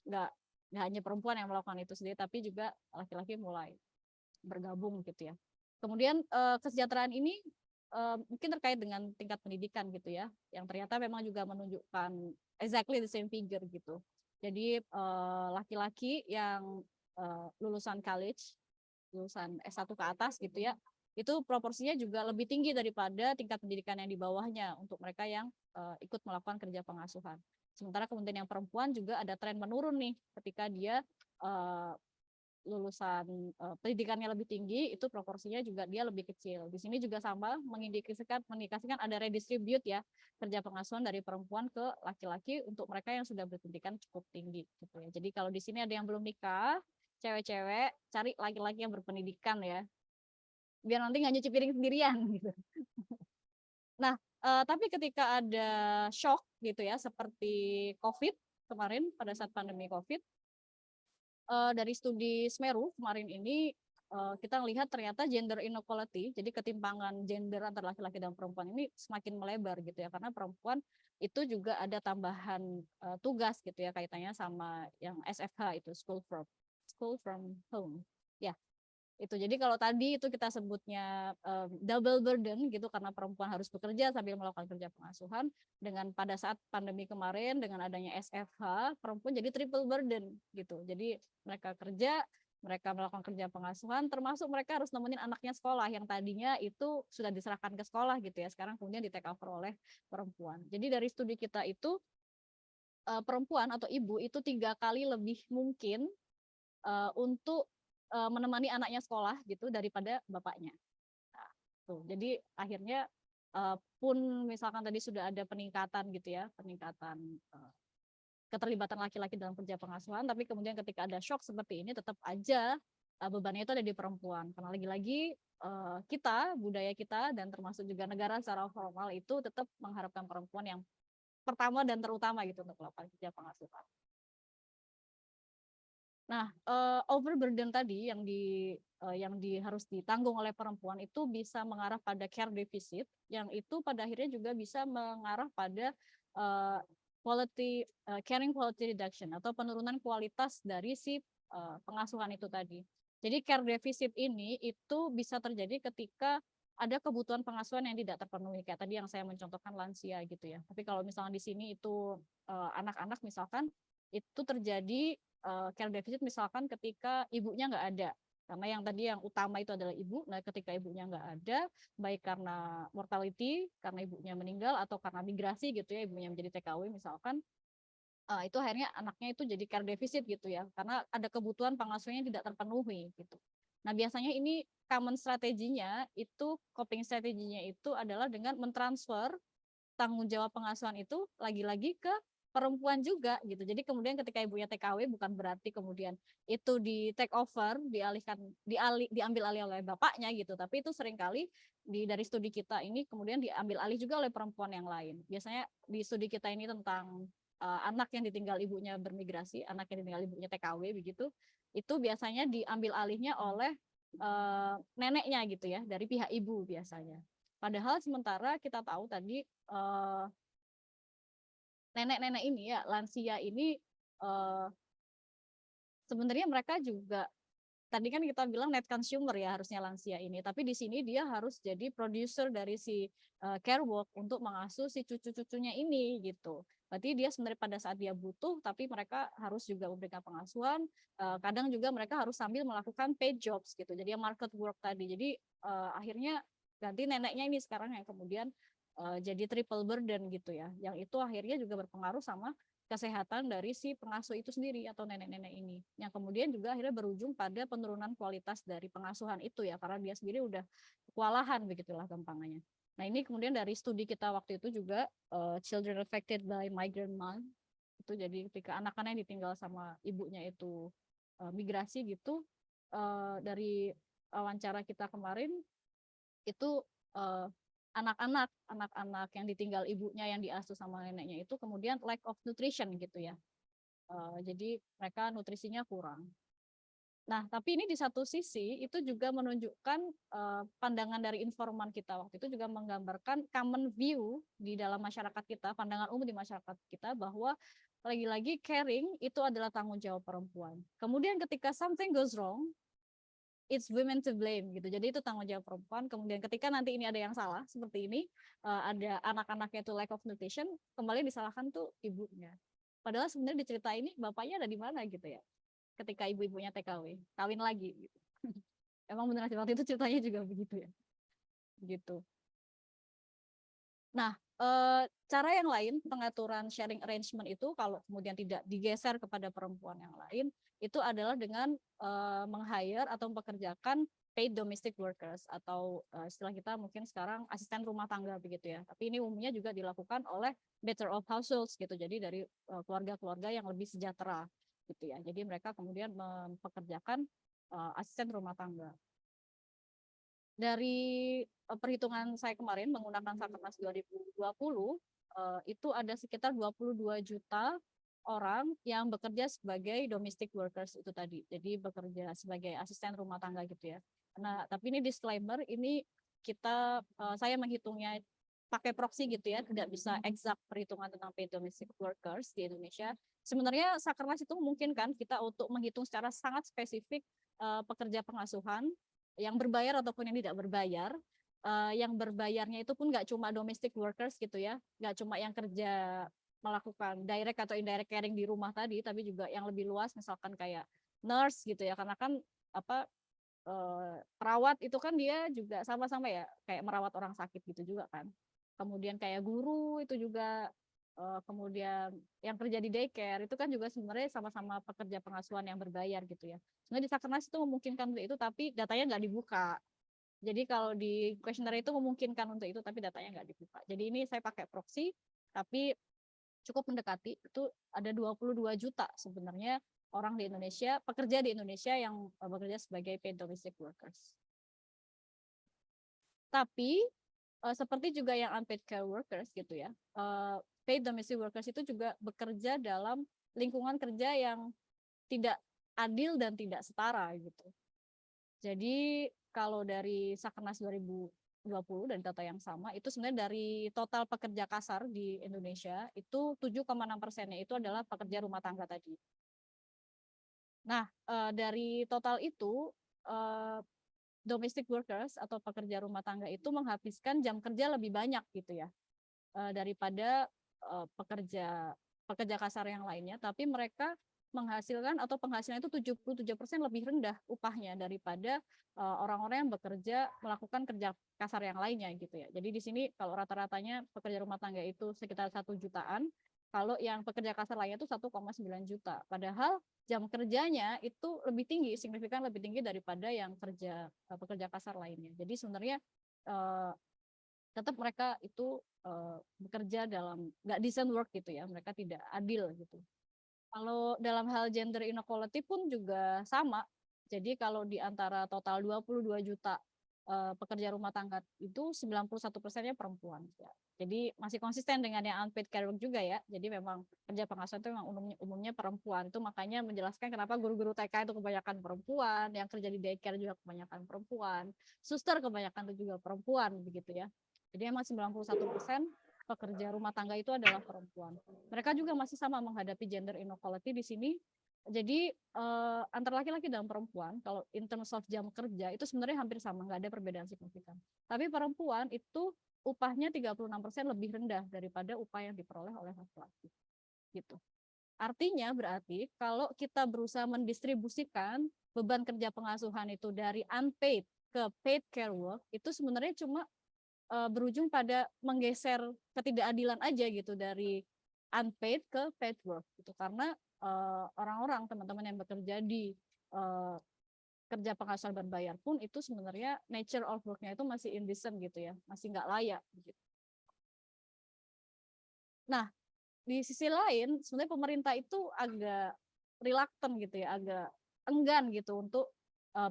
Nggak hanya perempuan yang melakukan itu sendiri, tapi juga laki-laki mulai bergabung gitu ya. Kemudian kesejahteraan ini mungkin terkait dengan tingkat pendidikan gitu ya, yang ternyata memang juga menunjukkan exactly the same figure gitu. Jadi laki-laki yang lulusan college, lulusan S1 ke atas gitu ya, itu proporsinya juga lebih tinggi daripada tingkat pendidikan yang di bawahnya untuk mereka yang ikut melakukan kerja pengasuhan. Sementara kemudian yang perempuan juga ada tren menurun nih ketika dia lulusan pendidikannya lebih tinggi, itu proporsinya juga dia lebih kecil. Di sini juga sama mengindikasikan ada redistribute ya kerja pengasuhan dari perempuan ke laki-laki untuk mereka yang sudah berpendidikan cukup tinggi gitu ya. Jadi kalau di sini ada yang belum nikah, cewek-cewek cari laki-laki yang berpendidikan ya, biar nanti nggak nyuci piring sendirian gitu. Nah, tapi ketika ada shock gitu ya, seperti COVID kemarin pada saat pandemi COVID, dari studi Semeru kemarin ini, kita melihat ternyata gender inequality, jadi ketimpangan gender antara laki-laki dan perempuan ini semakin melebar gitu ya, karena perempuan itu juga ada tambahan tugas gitu ya, kaitannya sama yang SFH itu, school from home. Ya, itu. Jadi kalau tadi itu kita sebutnya double burden gitu, karena perempuan harus bekerja sambil melakukan kerja pengasuhan, dengan pada saat pandemi kemarin dengan adanya SFH, perempuan jadi triple burden gitu. Jadi mereka kerja, mereka melakukan kerja pengasuhan, termasuk mereka harus nemenin anaknya sekolah yang tadinya itu sudah diserahkan ke sekolah gitu ya, sekarang kemudian di take over oleh perempuan. Jadi dari studi kita itu perempuan atau ibu itu 3 kali lebih mungkin untuk menemani anaknya sekolah gitu daripada bapaknya. Nah, tuh. Jadi akhirnya pun misalkan tadi sudah ada peningkatan gitu ya, peningkatan keterlibatan laki-laki dalam kerja pengasuhan, tapi kemudian ketika ada shock seperti ini tetap aja bebannya itu ada di perempuan. Karena lagi-lagi kita, budaya kita dan termasuk juga negara secara formal itu tetap mengharapkan perempuan yang pertama dan terutama gitu untuk melakukan kerja pengasuhan. Nah, overburden tadi yang harus ditanggung oleh perempuan itu bisa mengarah pada care deficit, yang itu pada akhirnya juga bisa mengarah pada caring quality reduction atau penurunan kualitas dari si pengasuhan itu tadi. Jadi care deficit ini itu bisa terjadi ketika ada kebutuhan pengasuhan yang tidak terpenuhi, kayak tadi yang saya mencontohkan lansia gitu ya. Tapi kalau misalnya di sini itu anak-anak misalkan itu terjadi care deficit misalkan ketika ibunya nggak ada, karena yang tadi yang utama itu adalah ibu. Nah, ketika ibunya nggak ada, baik karena mortality, karena ibunya meninggal, atau karena migrasi gitu ya, ibunya menjadi TKW misalkan, itu akhirnya anaknya itu jadi care deficit gitu ya, karena ada kebutuhan pengasuhannya tidak terpenuhi gitu. Nah, biasanya ini common strateginya itu, coping strateginya itu adalah dengan mentransfer tanggung jawab pengasuhan itu lagi-lagi ke perempuan juga gitu. Jadi kemudian ketika ibunya TKW bukan berarti kemudian itu di take over, diambil alih oleh bapaknya gitu, tapi itu seringkali dari studi kita ini kemudian diambil alih juga oleh perempuan yang lain. Biasanya di studi kita ini tentang anak yang ditinggal ibunya bermigrasi, anak yang ditinggal ibunya TKW begitu, itu biasanya diambil alihnya oleh neneknya gitu ya, dari pihak ibu biasanya. Padahal sementara kita tahu tadi nenek-nenek ini ya, lansia ini sebenarnya mereka juga tadi kan kita bilang net consumer ya harusnya lansia ini, tapi di sini dia harus jadi producer dari si care work untuk mengasuh si cucu-cucunya ini gitu. Berarti dia sebenarnya pada saat dia butuh, tapi mereka harus juga memberikan pengasuhan. Kadang juga mereka harus sambil melakukan paid jobs gitu. Jadi yang market work tadi. Jadi akhirnya ganti neneknya ini sekarang yang kemudian jadi triple burden gitu ya. Yang itu akhirnya juga berpengaruh sama kesehatan dari si pengasuh itu sendiri atau nenek-nenek ini, yang kemudian juga akhirnya berujung pada penurunan kualitas dari pengasuhan itu ya, karena dia sendiri udah kewalahan begitulah gampangannya. Nah, ini kemudian dari studi kita waktu itu juga children affected by migrant mom itu, jadi ketika anak-anak yang ditinggal sama ibunya itu migrasi gitu, dari wawancara kita kemarin itu anak-anak yang ditinggal ibunya yang diasuh sama neneknya itu kemudian lack of nutrition gitu ya. Jadi mereka nutrisinya kurang. Nah, tapi ini di satu sisi itu juga menunjukkan pandangan dari informan kita waktu itu juga menggambarkan common view di dalam masyarakat kita, pandangan umum di masyarakat kita bahwa lagi-lagi caring itu adalah tanggung jawab perempuan. Kemudian ketika something goes wrong, it's women to blame gitu. Jadi itu tanggung jawab perempuan. Kemudian ketika nanti ini ada yang salah seperti ini, ada anak-anaknya itu lack of nutrition, kembali disalahkan tuh ibunya. Padahal sebenarnya di cerita ini bapaknya ada di mana gitu ya. Ketika ibu-ibunya TKW, kawin lagi gitu. Emang beneran waktu itu ceritanya juga begitu ya. Gitu. Nah, cara yang lain pengaturan sharing arrangement itu kalau kemudian tidak digeser kepada perempuan yang lain, itu adalah dengan meng-hire atau mempekerjakan paid domestic workers atau istilah kita mungkin sekarang asisten rumah tangga begitu ya. Tapi ini umumnya juga dilakukan oleh better off households gitu. Jadi dari keluarga-keluarga yang lebih sejahtera. gitu ya. Jadi mereka kemudian mempekerjakan asisten rumah tangga. Dari perhitungan saya kemarin menggunakan Sakernas 2020, itu ada sekitar 22 juta orang yang bekerja sebagai domestic workers itu tadi. Jadi bekerja sebagai asisten rumah tangga gitu ya. Nah, tapi ini disclaimer, ini saya menghitungnya pakai proxy gitu ya, tidak bisa exact perhitungan tentang paid domestic workers di Indonesia. Sebenarnya Sakernas itu memungkinkan kita untuk menghitung secara sangat spesifik pekerja pengasuhan yang berbayar ataupun yang tidak berbayar. Yang berbayarnya itu pun nggak cuma domestic workers gitu ya, nggak cuma yang kerja melakukan direct atau indirect caring di rumah tadi, tapi juga yang lebih luas, misalkan kayak nurse gitu ya, karena kan perawat itu kan dia juga sama-sama ya kayak merawat orang sakit gitu juga kan. Kemudian kayak guru itu juga, kemudian yang kerja di daycare itu kan juga sebenarnya sama-sama pekerja pengasuhan yang berbayar gitu ya. Sebenarnya di Sakernas itu memungkinkan untuk itu, tapi datanya nggak dibuka. Jadi kalau di kuesioner itu memungkinkan untuk itu, tapi datanya nggak dibuka. Jadi ini saya pakai proxy, tapi cukup mendekati, itu ada 22 juta sebenarnya orang di Indonesia, pekerja di Indonesia yang bekerja sebagai paid domestic workers. Tapi seperti juga yang unpaid care workers gitu ya, paid domestic workers itu juga bekerja dalam lingkungan kerja yang tidak adil dan tidak setara gitu. Jadi kalau dari Sakernas 2020 dan data yang sama, itu sebenarnya dari total pekerja kasar di Indonesia, itu 7,6%-nya itu adalah pekerja rumah tangga tadi. Nah, dari total itu, domestic workers atau pekerja rumah tangga itu menghabiskan jam kerja lebih banyak gitu ya, daripada pekerja kasar yang lainnya, tapi mereka menghasilkan atau penghasilan itu 77% lebih rendah upahnya daripada orang-orang yang bekerja melakukan kerja kasar yang lainnya gitu ya. Jadi di sini kalau rata-ratanya pekerja rumah tangga itu sekitar 1 jutaan, kalau yang pekerja kasar lainnya itu 1,9 juta. Padahal jam kerjanya itu lebih tinggi, signifikan lebih tinggi daripada yang pekerja kasar lainnya. Jadi sebenarnya tetap mereka itu bekerja dalam nggak decent work gitu ya, mereka tidak adil gitu. Kalau dalam hal gender inequality pun juga sama. Jadi kalau di antara total 22 juta pekerja rumah tangga itu 91%-nya perempuan. Ya. Jadi masih konsisten dengan yang unpaid care work juga ya. Jadi memang kerja pengasuhan itu memang umumnya perempuan. Itu makanya menjelaskan kenapa guru-guru TK itu kebanyakan perempuan, yang kerja di daycare juga kebanyakan perempuan, suster kebanyakan itu juga perempuan begitu ya. Jadi memang 91% pekerja rumah tangga itu adalah perempuan. Mereka juga masih sama menghadapi gender inequality di sini. Jadi antara laki-laki dan perempuan, kalau in terms of jam kerja itu sebenarnya hampir sama, nggak ada perbedaan signifikan. Tapi perempuan itu upahnya 36% lebih rendah daripada upah yang diperoleh oleh laki-laki. Gitu. Artinya berarti kalau kita berusaha mendistribusikan beban kerja pengasuhan itu dari unpaid ke paid care work, itu sebenarnya cuma berujung pada menggeser ketidakadilan aja gitu dari unpaid ke paid work gitu, karena orang-orang teman-teman yang bekerja di kerja pengasuhan berbayar pun itu sebenarnya nature of work-nya itu masih indecent gitu ya, masih nggak layak gitu. Nah, di sisi lain sebenarnya pemerintah itu agak reluctant gitu ya, agak enggan gitu untuk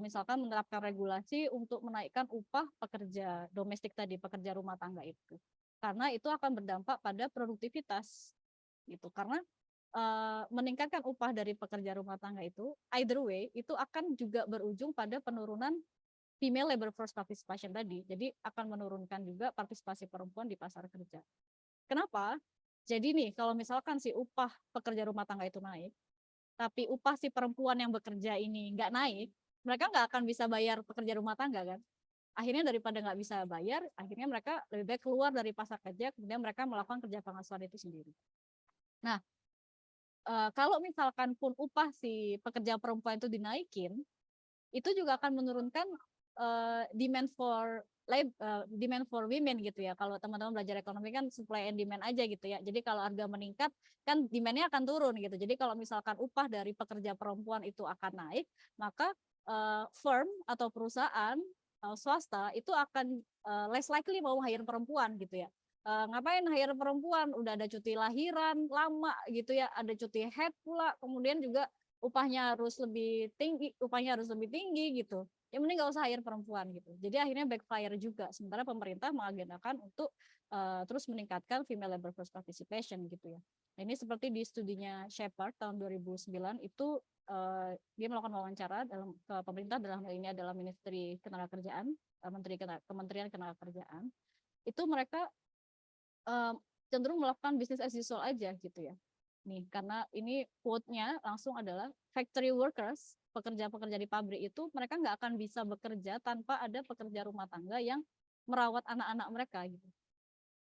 misalkan menerapkan regulasi untuk menaikkan upah pekerja domestik tadi, pekerja rumah tangga itu. Karena itu akan berdampak pada produktivitas gitu. Karena meningkatkan upah dari pekerja rumah tangga itu, either way, itu akan juga berujung pada penurunan female labor force participation tadi. Jadi akan menurunkan juga partisipasi perempuan di pasar kerja. Kenapa? Jadi nih, kalau misalkan si upah pekerja rumah tangga itu naik, tapi upah si perempuan yang bekerja ini nggak naik, mereka nggak akan bisa bayar pekerja rumah tangga kan. Akhirnya daripada nggak bisa bayar, akhirnya mereka lebih baik keluar dari pasar kerja, kemudian mereka melakukan kerja pengasuhan itu sendiri. Nah, kalau misalkan pun upah si pekerja perempuan itu dinaikin, itu juga akan menurunkan demand for women gitu ya. Kalau teman-teman belajar ekonomi kan supply and demand aja gitu ya. Jadi kalau harga meningkat kan demand-nya akan turun gitu. Jadi kalau misalkan upah dari pekerja perempuan itu akan naik, maka firm atau perusahaan swasta itu akan less likely mau hire perempuan gitu ya. Ngapain hire perempuan? Udah ada cuti lahiran lama gitu ya, ada cuti head pula, kemudian juga upahnya harus lebih tinggi gitu. Ya mending nggak usah hire perempuan gitu. Jadi akhirnya backfire juga. Sementara pemerintah mengagendakan untuk terus meningkatkan female labor force participation gitu ya. Nah, ini seperti di studinya Shepard tahun 2009 itu dia melakukan wawancara ke pemerintah, dalam hal ini adalah Ministry Ketenagakerjaan, Kementerian Ketenagakerjaan. Itu mereka cenderung melakukan business as usual aja gitu ya. Nih, karena ini quote-nya langsung adalah factory workers, pekerja-pekerja di pabrik itu mereka nggak akan bisa bekerja tanpa ada pekerja rumah tangga yang merawat anak-anak mereka gitu.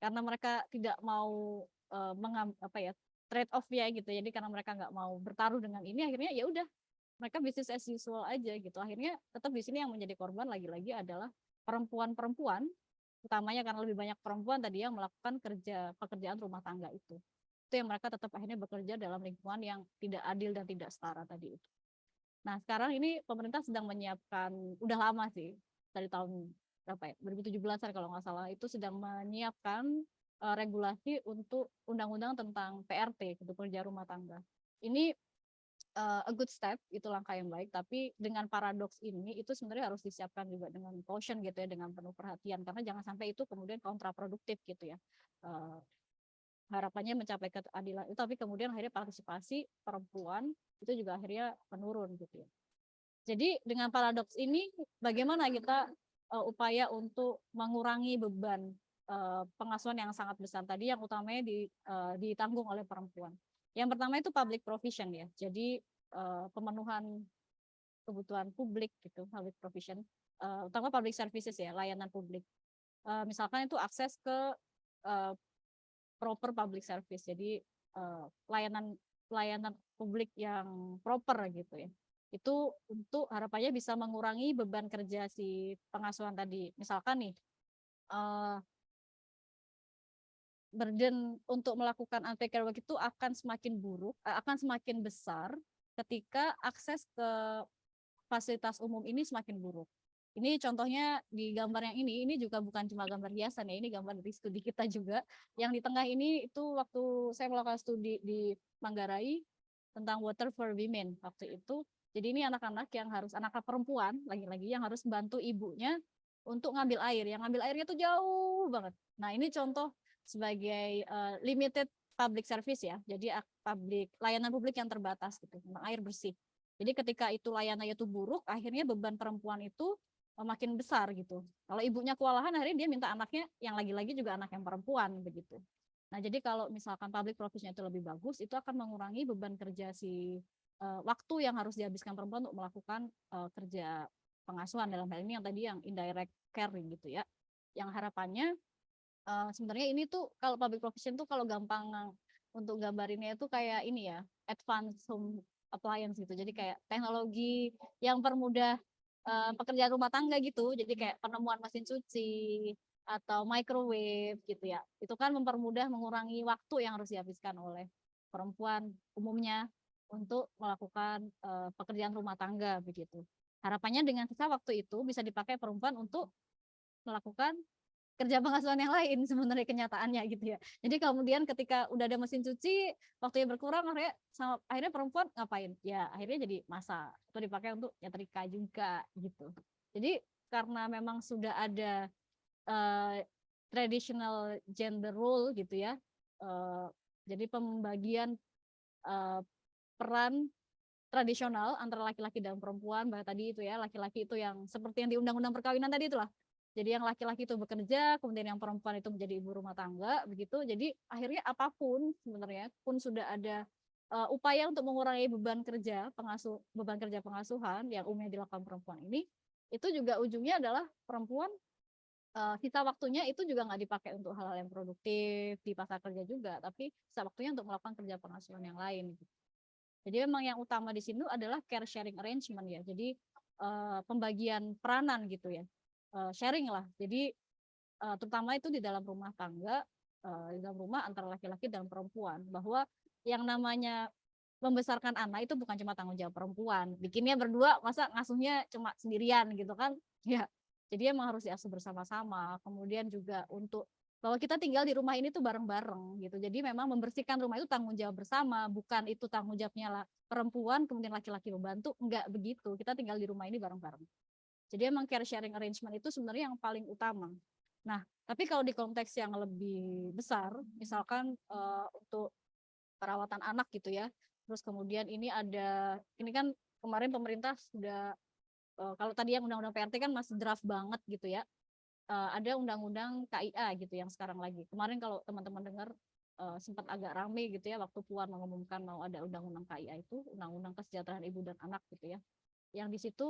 Karena mereka tidak mau trade off ya gitu. Jadi karena mereka nggak mau bertaruh dengan ini, akhirnya ya udah mereka business as usual aja gitu. Akhirnya tetap di sini yang menjadi korban lagi-lagi adalah perempuan-perempuan, utamanya karena lebih banyak perempuan tadi yang melakukan pekerjaan rumah tangga itu yang mereka tetap akhirnya bekerja dalam lingkungan yang tidak adil dan tidak setara tadi itu. Nah, sekarang ini pemerintah sedang menyiapkan, udah lama sih, dari tahun berapa ya, 2017-an kalau nggak salah, itu sedang menyiapkan regulasi untuk undang-undang tentang PRT, untuk pekerja rumah tangga. Ini a good step, itu langkah yang baik, tapi dengan paradoks ini, itu sebenarnya harus disiapkan juga dengan caution gitu ya, dengan penuh perhatian, karena jangan sampai itu kemudian kontraproduktif gitu ya. Harapannya mencapai keadilan itu, tapi kemudian akhirnya partisipasi perempuan itu juga akhirnya menurun gitu ya. Jadi dengan paradoks ini bagaimana kita upaya untuk mengurangi beban pengasuhan yang sangat besar tadi yang utamanya ditanggung oleh perempuan. Yang pertama itu public provision ya. Jadi pemenuhan kebutuhan publik gitu, public provision, utama public services ya, layanan publik. Misalkan itu akses ke proper public service, jadi layanan publik yang proper gitu ya. Itu untuk harapannya bisa mengurangi beban kerja si pengasuhan tadi. Misalkan nih, burden untuk melakukan unpaid care work itu akan semakin buruk, akan semakin besar ketika akses ke fasilitas umum ini semakin buruk. Ini contohnya di gambar yang ini juga bukan cuma gambar hiasan ya, ini gambar dari studi kita juga. Yang di tengah ini itu waktu saya melakukan studi di Manggarai tentang water for women waktu itu. Jadi ini anak-anak anak perempuan lagi-lagi yang harus bantu ibunya untuk ngambil air. Yang ngambil airnya tuh jauh banget. Nah, ini contoh sebagai limited public service ya. Jadi layanan publik yang terbatas gitu, tentang air bersih. Jadi ketika itu layanannya itu buruk, akhirnya beban perempuan itu makin besar gitu. Kalau ibunya kewalahan, akhirnya dia minta anaknya yang lagi-lagi juga anak yang perempuan begitu. Nah, jadi kalau misalkan public provision itu lebih bagus, itu akan mengurangi beban kerja waktu yang harus dihabiskan perempuan untuk melakukan kerja pengasuhan, dalam hal ini yang tadi yang indirect caring gitu ya. Yang harapannya sebenarnya ini tuh kalau public provision tuh kalau gampang untuk gambarinnya itu kayak ini ya, advanced home appliance gitu. Jadi kayak teknologi yang permudah pekerjaan rumah tangga gitu. Jadi kayak penemuan mesin cuci atau microwave gitu ya. Itu kan mempermudah, mengurangi waktu yang harus dihabiskan oleh perempuan umumnya untuk melakukan pekerjaan rumah tangga begitu. Harapannya dengan sisa waktu itu bisa dipakai perempuan untuk melakukan kerja pengasuhan yang lain sebenarnya kenyataannya gitu ya. Jadi kemudian ketika udah ada mesin cuci, waktunya berkurang, akhirnya perempuan ngapain? Ya akhirnya jadi masak atau dipakai untuk nyetrika juga gitu. Jadi karena memang sudah ada traditional gender role gitu ya. Jadi pembagian peran tradisional antara laki-laki dan perempuan, bahwa tadi itu ya, laki-laki itu yang seperti yang di undang-undang perkawinan tadi itulah. Jadi yang laki-laki itu bekerja, kemudian yang perempuan itu menjadi ibu rumah tangga, begitu. Jadi akhirnya apapun sebenarnya pun sudah ada upaya untuk mengurangi beban kerja pengasuhan yang umumnya dilakukan perempuan ini, itu juga ujungnya adalah perempuan sisa waktunya itu juga nggak dipakai untuk hal-hal yang produktif di pasar kerja juga, tapi sisa waktunya untuk melakukan kerja pengasuhan yang lain. Jadi memang yang utama di sini adalah care sharing arrangement ya. Jadi pembagian peranan gitu ya. Sharing lah. Jadi terutama itu di dalam rumah tangga, di dalam rumah antara laki-laki dan perempuan, bahwa yang namanya membesarkan anak itu bukan cuma tanggung jawab perempuan. Bikinnya berdua, masa ngasuhnya cuma sendirian gitu kan? Ya. Jadi emang harus diasuh bersama-sama. Kemudian juga untuk bahwa kita tinggal di rumah ini tuh bareng-bareng gitu. Jadi memang membersihkan rumah itu tanggung jawab bersama, bukan itu tanggung jawabnya lah perempuan kemudian laki-laki membantu, enggak begitu. Kita tinggal di rumah ini bareng-bareng. Jadi emang care sharing arrangement itu sebenarnya yang paling utama. Nah, tapi kalau di konteks yang lebih besar, misalkan untuk perawatan anak gitu ya, terus kemudian ini kan kemarin pemerintah sudah, kalau tadi yang undang-undang PRT kan masih draft banget gitu ya, ada undang-undang KIA gitu yang sekarang lagi. Kemarin kalau teman-teman dengar sempat agak rame gitu ya waktu Puan mengumumkan mau ada undang-undang KIA itu, undang-undang kesejahteraan ibu dan anak gitu ya. Yang di situ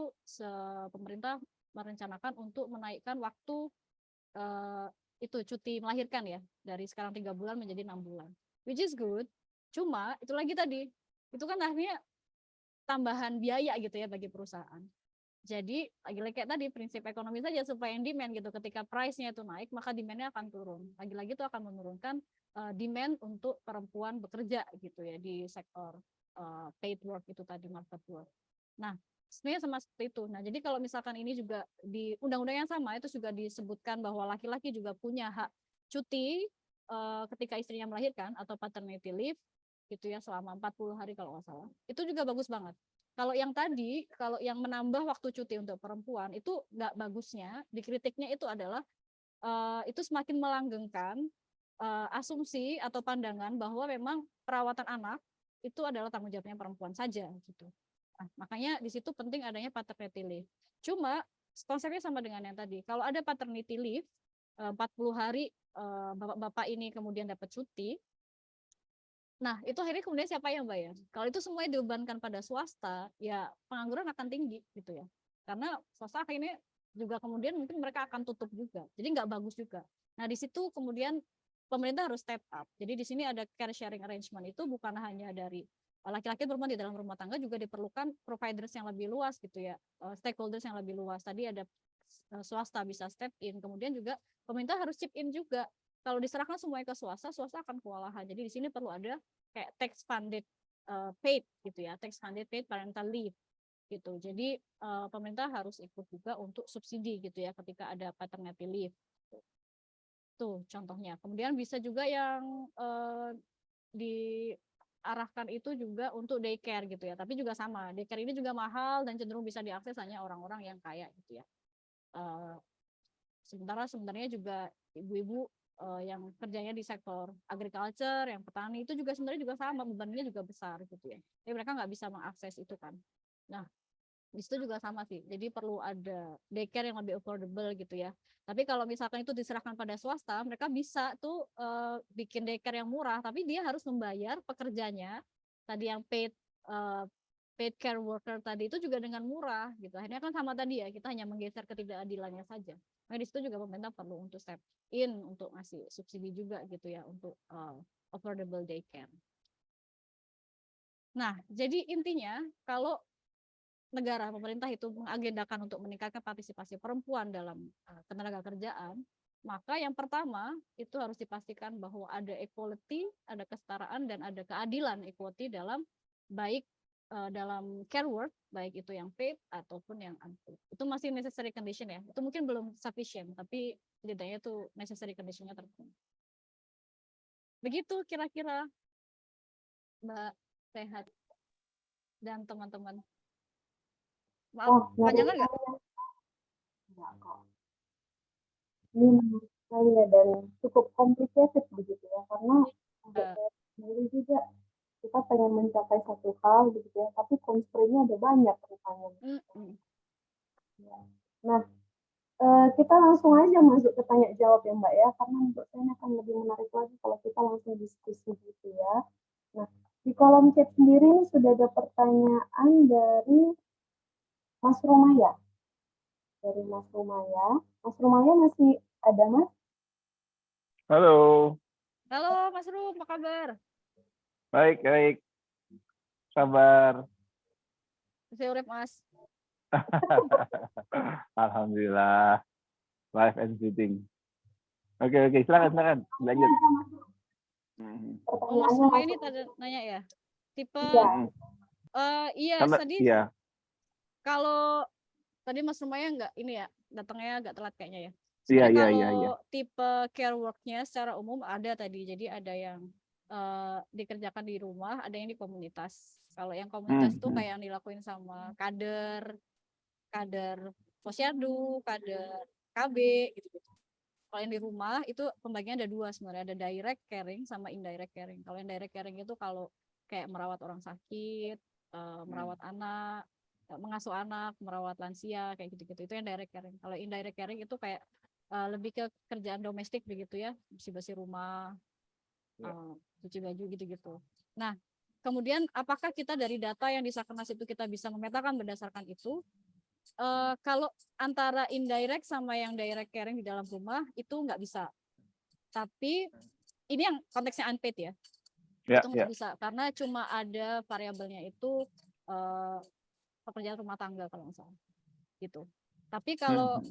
pemerintah merencanakan untuk menaikkan waktu itu cuti melahirkan ya dari sekarang 3 bulan menjadi 6 bulan, which is good. Cuma itu lagi tadi, itu kan akhirnya tambahan biaya gitu ya bagi perusahaan. Jadi lagi-lagi kayak tadi prinsip ekonomi saja supply and demand gitu. Ketika price-nya itu naik, maka demand-nya akan turun. Lagi-lagi itu akan menurunkan demand untuk perempuan bekerja gitu ya di sektor paid work itu tadi, market work. Nah, sebenarnya sama seperti itu. Nah, jadi kalau misalkan ini juga di undang-undang yang sama itu juga disebutkan bahwa laki-laki juga punya hak cuti ketika istrinya melahirkan atau paternity leave gitu ya selama 40 hari kalau nggak salah. Itu juga bagus banget. Kalau yang tadi, kalau yang menambah waktu cuti untuk perempuan itu nggak bagusnya, dikritiknya itu adalah itu semakin melanggengkan asumsi atau pandangan bahwa memang perawatan anak itu adalah tanggung jawabnya perempuan saja gitu. Nah, makanya di situ penting adanya paternity leave. Cuma konsepnya sama dengan yang tadi. Kalau ada paternity leave 40 hari bapak-bapak ini kemudian dapat cuti. Nah, itu akhirnya kemudian siapa yang bayar? Kalau itu semuanya dibebankan pada swasta, ya pengangguran akan tinggi gitu ya. Karena swasta akhirnya juga kemudian mungkin mereka akan tutup juga. Jadi nggak bagus juga. Nah, di situ kemudian pemerintah harus step up. Jadi di sini ada care sharing arrangement itu bukan hanya dari laki-laki perempuan di dalam rumah tangga, juga diperlukan providers yang lebih luas gitu ya, stakeholders yang lebih luas. Tadi ada swasta bisa step in, kemudian juga pemerintah harus chip in juga. Kalau diserahkan semuanya ke swasta, swasta akan kewalahan. Jadi di sini perlu ada kayak tax funded paid gitu ya, tax funded paid parental leave gitu. Jadi pemerintah harus ikut juga untuk subsidi gitu ya ketika ada paternity leave. Tuh contohnya. Kemudian bisa juga yang diarahkan itu juga untuk daycare gitu ya. Tapi juga sama, daycare ini juga mahal dan cenderung bisa diakses hanya orang-orang yang kaya gitu ya. Sementara sebenarnya juga ibu-ibu yang kerjanya di sektor agriculture, yang petani itu juga sebenarnya juga sama, bebannya juga besar gitu ya. Jadi mereka nggak bisa mengakses itu kan. Nah, di situ juga sama sih. Jadi perlu ada daycare yang lebih affordable gitu ya. Tapi kalau misalkan itu diserahkan pada swasta, mereka bisa tuh bikin daycare yang murah, tapi dia harus membayar pekerjanya tadi yang paid care worker tadi itu juga dengan murah gitu. Akhirnya kan sama tadi ya, kita hanya menggeser ketidakadilannya saja. Nah, di situ juga pemerintah perlu untuk step in untuk ngasih subsidi juga gitu ya untuk affordable daycare. Nah, jadi intinya kalau negara pemerintah itu mengagendakan untuk meningkatkan partisipasi perempuan dalam ketenaga kerjaan, maka yang pertama itu harus dipastikan bahwa ada equality, ada kesetaraan dan ada keadilan equity dalam baik dalam care work, baik itu yang paid ataupun yang unpaid. Itu masih necessary condition ya. Itu mungkin belum sufficient, tapi setidaknya itu necessary conditionnya terpenuhi. Begitu kira-kira Mbak Sehat dan teman-teman. Maaf, panjangan nggak? Enggak kok. Ini menurut saya dan cukup complicated begitu ya, karena untuk saya sendiri juga kita pengen mencapai satu hal begitu ya, tapi constraint-nya ada banyak rupanya. Ya. Nah, kita langsung aja masuk ke tanya jawab ya Mbak ya, karena menurut saya akan lebih menarik lagi kalau kita langsung diskusi gitu ya. Nah, di kolom chat sendiri ini sudah ada pertanyaan dari Mas Rumaya. Dari Mas Rumaya. Mas Rumaya masih ada, Mas? Halo. Halo Mas Rum, apa kabar? Baik, baik. Kabar. Saya urip Mas. Alhamdulillah. Live and sitting. Oke, silakan. Lanjut. Oh, Mas Rumaya ini nanya ya. Tipe iya, tadi iya. kalau tadi Mas Rumaya enggak ini ya, datangnya agak telat kayaknya ya. Iya, Sebenarnya iya, iya. kalau tipe care work-nya secara umum ada tadi. Jadi ada yang dikerjakan di rumah, ada yang di komunitas. Kalau yang komunitas itu kayak yang dilakuin sama kader posyandu, kader KB gitu-gitu. Kalau yang di rumah itu pembagian ada dua sebenarnya, ada direct caring sama indirect caring. Kalau yang direct caring itu kalau kayak merawat orang sakit, merawat anak, mengasuh anak, merawat lansia kayak gitu-gitu. Itu yang direct caring. Kalau indirect caring itu kayak lebih ke kerjaan domestik begitu ya, bersih-bersih rumah, cuci baju gitu-gitu. Nah, kemudian apakah kita dari data yang di Sakernas itu kita bisa memetakan berdasarkan itu? Kalau antara indirect sama yang direct caring di dalam rumah itu nggak bisa. Tapi ini yang konteksnya unpaid ya. Itu nggak bisa karena cuma ada variabelnya itu pekerjaan rumah tangga kalau nggak salah gitu. Tapi kalau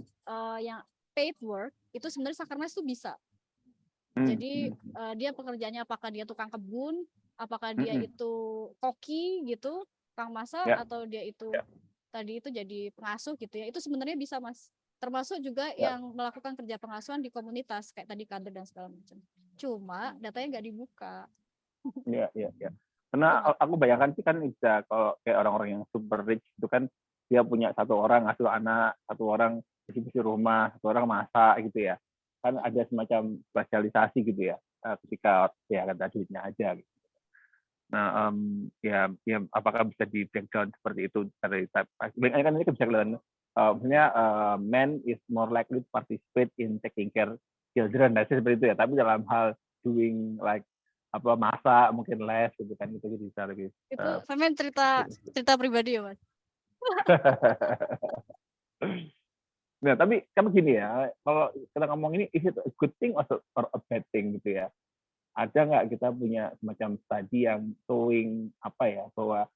yang paid work itu sebenarnya Sakernas itu bisa. Jadi dia pekerjaannya apakah dia tukang kebun, apakah dia itu koki gitu, tukang masak, atau dia itu tadi itu jadi pengasuh gitu ya. Itu sebenarnya bisa Mas. Termasuk juga yang melakukan kerja pengasuhan di komunitas kayak tadi kader dan segala macam. Cuma datanya nggak dibuka. Iya, iya, iya. Karena aku bayangkan sih kan bisa kalau kayak orang-orang yang super rich itu kan dia punya satu orang asuh anak, satu orang bersih-bersih rumah, satu orang masak gitu ya. Kan ada semacam spesialisasi gitu ya ketika ya kata duitnya aja gitu. Nah, ya apakah bisa di breakdown seperti itu dari kan ini bisa kelihatan maksudnya man is more likely to participate in taking care children, nah seperti itu ya. Tapi dalam hal doing like apa masak mungkin les gitu kan itu bisa lebih itu Femen cerita pribadi ya Mas. Nah tapi kan begini ya, kalau kita ngomong ini is it a good thing or a bad thing gitu ya, ada nggak kita punya semacam studi yang showing apa ya bahwa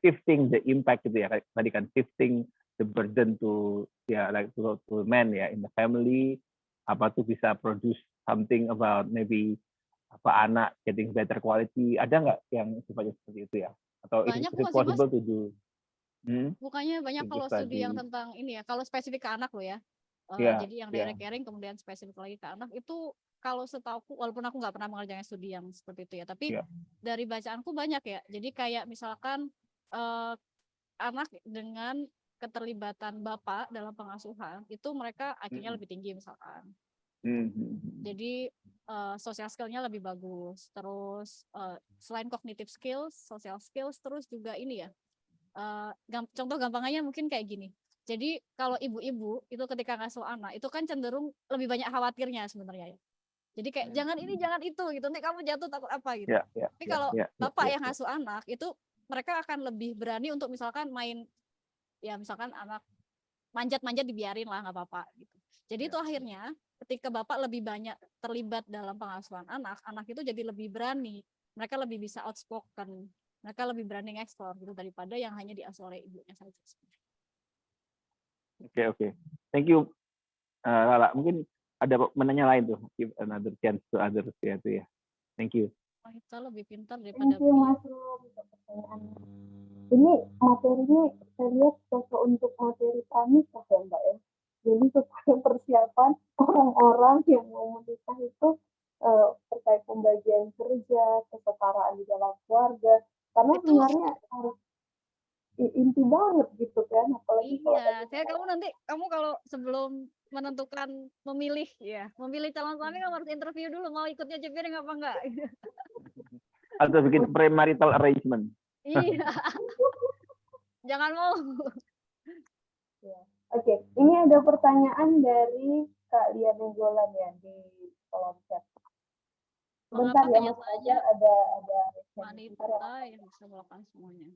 shifting the impact gitu ya, tadi kan shifting the burden to ya like to men ya in the family, apa tuh bisa produce something about maybe apa anak getting better quality, ada nggak yang sifatnya seperti itu ya, atau is Banyak it kok sih Mas. possible to do Bukannya banyak to kalau studi yang study tentang ini ya, kalau spesifik ke anak loh ya. ya Jadi yang ya direct caring kemudian spesifik lagi ke anak itu kalau setauku walaupun aku nggak pernah mengerjakan studi yang seperti itu ya, tapi ya dari bacaanku banyak ya. Jadi kayak misalkan anak dengan keterlibatan bapak dalam pengasuhan itu mereka IQ-nya lebih tinggi misalkan. Jadi social skill-nya lebih bagus. Terus selain cognitive skills, social skills, terus juga ini ya. Contoh gampangnya mungkin kayak gini. Jadi kalau ibu-ibu itu ketika ngasuh anak itu kan cenderung lebih banyak khawatirnya sebenarnya ya. Jadi kayak jangan ini jangan itu gitu, nanti kamu jatuh takut apa gitu. Tapi kalau bapak yang ngasuh anak itu mereka akan lebih berani untuk misalkan main ya misalkan anak manjat-manjat dibiarin lah nggak apa-apa gitu. Jadi itu akhirnya ketika bapak lebih banyak terlibat dalam pengasuhan anak itu jadi lebih berani. Mereka lebih bisa outspoken, mereka lebih berani nge-explore gitu daripada yang hanya diasuh oleh ibunya saja. Oke. Thank you Lala. Mungkin ada menanya lain tuh, give another chance to others ya tuh ya. Thank you. Kita lebih pintar daripada Thank you Mas Rum untuk pertanyaannya. Ini materinya saya lihat cocok untuk materi pranikah ya Mbak ya. Jadi supaya persiapan orang-orang yang mau menikah itu terkait pembagian kerja, kesetaraan di dalam keluarga. Karena itu sebenarnya harus inti banget gitu kan, apalagi kalau saya kamu kalau sebelum menentukan memilih calon suami kamu harus interview dulu mau ikutnya JPN apa enggak. Atau bikin premarital arrangement. Iya. Jangan mau. Ya. Oke, ini ada pertanyaan dari Kak Lia Nenggolan ya di kolom chat. Sebentar ya Mas Fajar, ada wanita yang bisa melakukan semuanya.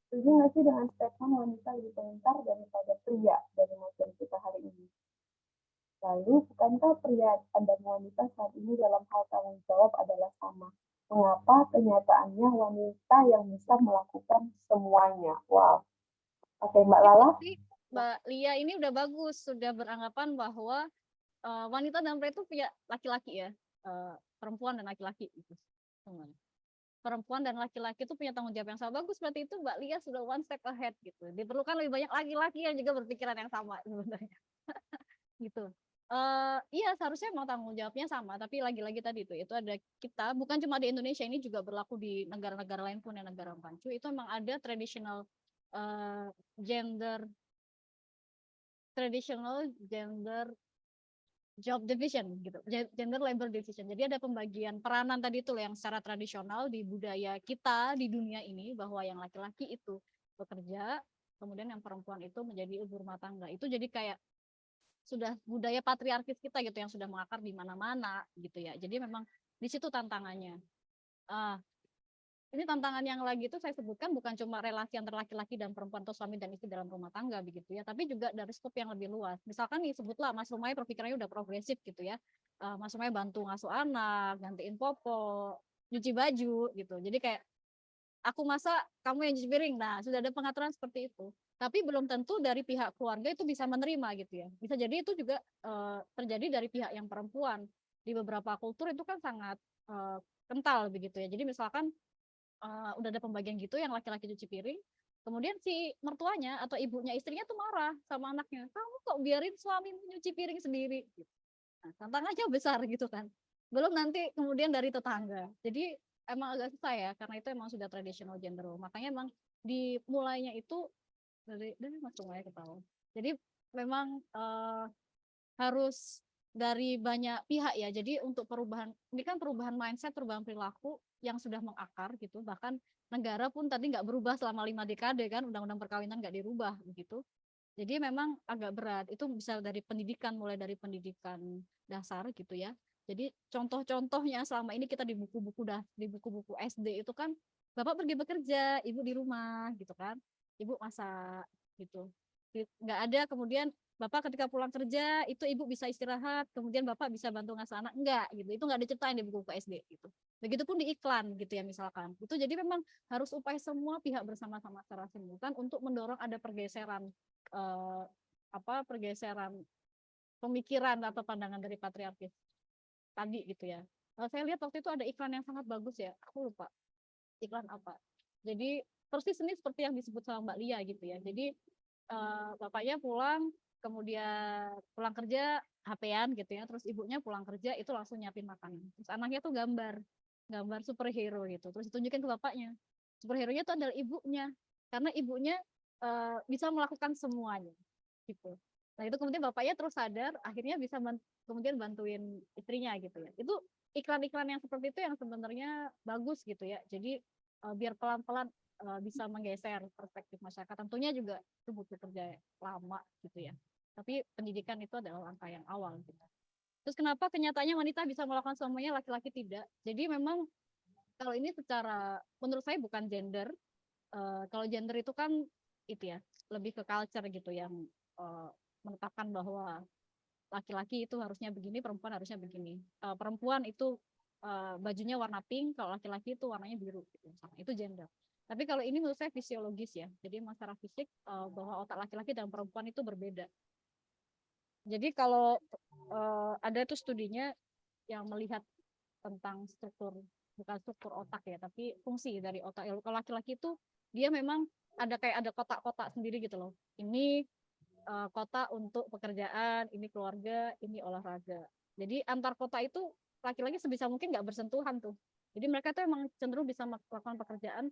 Setuju nggak sih dengan statement wanita lebih pintar daripada pria dari materi kita hari ini? Lalu, bukankah pria dan wanita saat ini dalam hal tanggung jawab adalah sama? Mengapa kenyataannya wanita yang bisa melakukan semuanya? Wow. Oke, Mbak Lala. Tapi Mbak Lia ini udah bagus, sudah beranggapan bahwa wanita dan pria itu punya laki-laki ya, perempuan dan laki-laki itu. Perempuan dan laki-laki itu punya tanggung jawab yang sama. Bagus, berarti itu Mbak Lia sudah one step ahead gitu. Diperlukan lebih banyak laki-laki yang juga berpikiran yang sama sebenarnya. Gitu. Iya seharusnya emang tanggung jawabnya sama, tapi lagi-lagi tadi itu ada kita bukan cuma di Indonesia, ini juga berlaku di negara-negara lain pun, yang negara maju itu emang ada eee, gender gender job division gitu, gender labor division. Jadi ada pembagian peranan tadi itu loh yang secara tradisional di budaya kita di dunia ini, bahwa yang laki-laki itu bekerja, kemudian yang perempuan itu menjadi ibu rumah tangga. Itu jadi kayak sudah budaya patriarkis kita gitu yang sudah mengakar di mana-mana gitu ya. Jadi memang di situ tantangannya. Ah, ini tantangan yang lagi itu saya sebutkan bukan cuma relasi antara laki-laki dan perempuan atau suami dan istri dalam rumah tangga begitu ya, tapi juga dari skop yang lebih luas. Misalkan nih sebutlah Mas Rumai perpikirannya udah progresif gitu ya. Mas Rumai bantu ngasuh anak, gantiin popok, nyuci baju gitu. Jadi kayak aku masak, kamu yang cuci piring. Nah, sudah ada pengaturan seperti itu. Tapi belum tentu dari pihak keluarga itu bisa menerima gitu ya. Bisa jadi itu juga terjadi dari pihak yang perempuan. Di beberapa kultur itu kan sangat kental begitu ya. Jadi misalkan udah ada pembagian gitu yang laki-laki cuci piring, kemudian si mertuanya atau ibunya istrinya tuh marah sama anaknya, kamu kok biarin suamimu nyuci piring sendiri gitu. Nah, tantangannya besar gitu kan, belum nanti kemudian dari tetangga. Jadi emang agak susah ya, karena itu emang sudah traditional gender role. Makanya emang dimulainya itu dari Mas Rumah ketahuan. Jadi memang harus dari banyak pihak ya. Jadi untuk perubahan, ini kan perubahan mindset, perubahan perilaku yang sudah mengakar gitu. Bahkan negara pun tadi nggak berubah selama 5 dekade kan, undang-undang perkawinan nggak dirubah begitu. Jadi memang agak berat. Itu bisa dari pendidikan, mulai dari pendidikan dasar gitu ya. Jadi contoh-contohnya selama ini kita di buku-buku di buku-buku SD itu kan bapak pergi bekerja, ibu di rumah gitu kan. Ibu masak gitu. Nggak ada kemudian bapak ketika pulang kerja itu ibu bisa istirahat, kemudian bapak bisa bantu ngasuh anak, enggak gitu. Itu enggak diceritain di buku SD gitu. Begitupun di iklan gitu ya misalkan. Itu jadi memang harus upaya semua pihak bersama-sama secara simultan untuk mendorong ada pergeseran eh, pergeseran pemikiran atau pandangan dari patriarkis tadi gitu ya. Saya lihat waktu itu ada iklan yang sangat bagus ya. Aku lupa iklan apa. Jadi persis ini seperti yang disebut sama Mbak Lia gitu ya. Jadi bapaknya pulang, kemudian pulang kerja HP-an gitu ya, terus ibunya pulang kerja itu langsung nyiapin makanan. Terus anaknya tuh gambar superhero gitu, terus ditunjukin ke bapaknya. Superhero-nya itu adalah ibunya, karena ibunya bisa melakukan semuanya gitu. Nah itu kemudian bapaknya terus sadar, akhirnya bisa kemudian bantuin istrinya gitu ya. Itu iklan-iklan yang seperti itu yang sebenarnya bagus gitu ya. Jadi biar pelan-pelan bisa menggeser perspektif masyarakat. Tentunya juga itu butuh kerja lama gitu ya. Tapi pendidikan itu adalah langkah yang awal gitu. Terus kenapa kenyataannya wanita bisa melakukan semuanya, laki-laki tidak? Jadi memang kalau ini secara menurut saya bukan gender. Kalau gender itu kan itu ya lebih ke culture gitu yang menetapkan bahwa laki-laki itu harusnya begini, perempuan harusnya begini. Perempuan itu bajunya warna pink, kalau laki-laki itu warnanya biru gitu. Itu gender. Tapi kalau ini menurut saya fisiologis ya. Jadi masalah fisik bahwa otak laki-laki dan perempuan itu berbeda. Jadi kalau ada tuh studinya yang melihat tentang bukan struktur otak ya, tapi fungsi dari otak. Kalau laki-laki itu dia memang ada kotak-kotak sendiri gitu loh. Ini kotak untuk pekerjaan, ini keluarga, ini olahraga. Jadi antar kotak itu laki-laki sebisa mungkin nggak bersentuhan tuh. Jadi mereka tuh emang cenderung bisa melakukan pekerjaan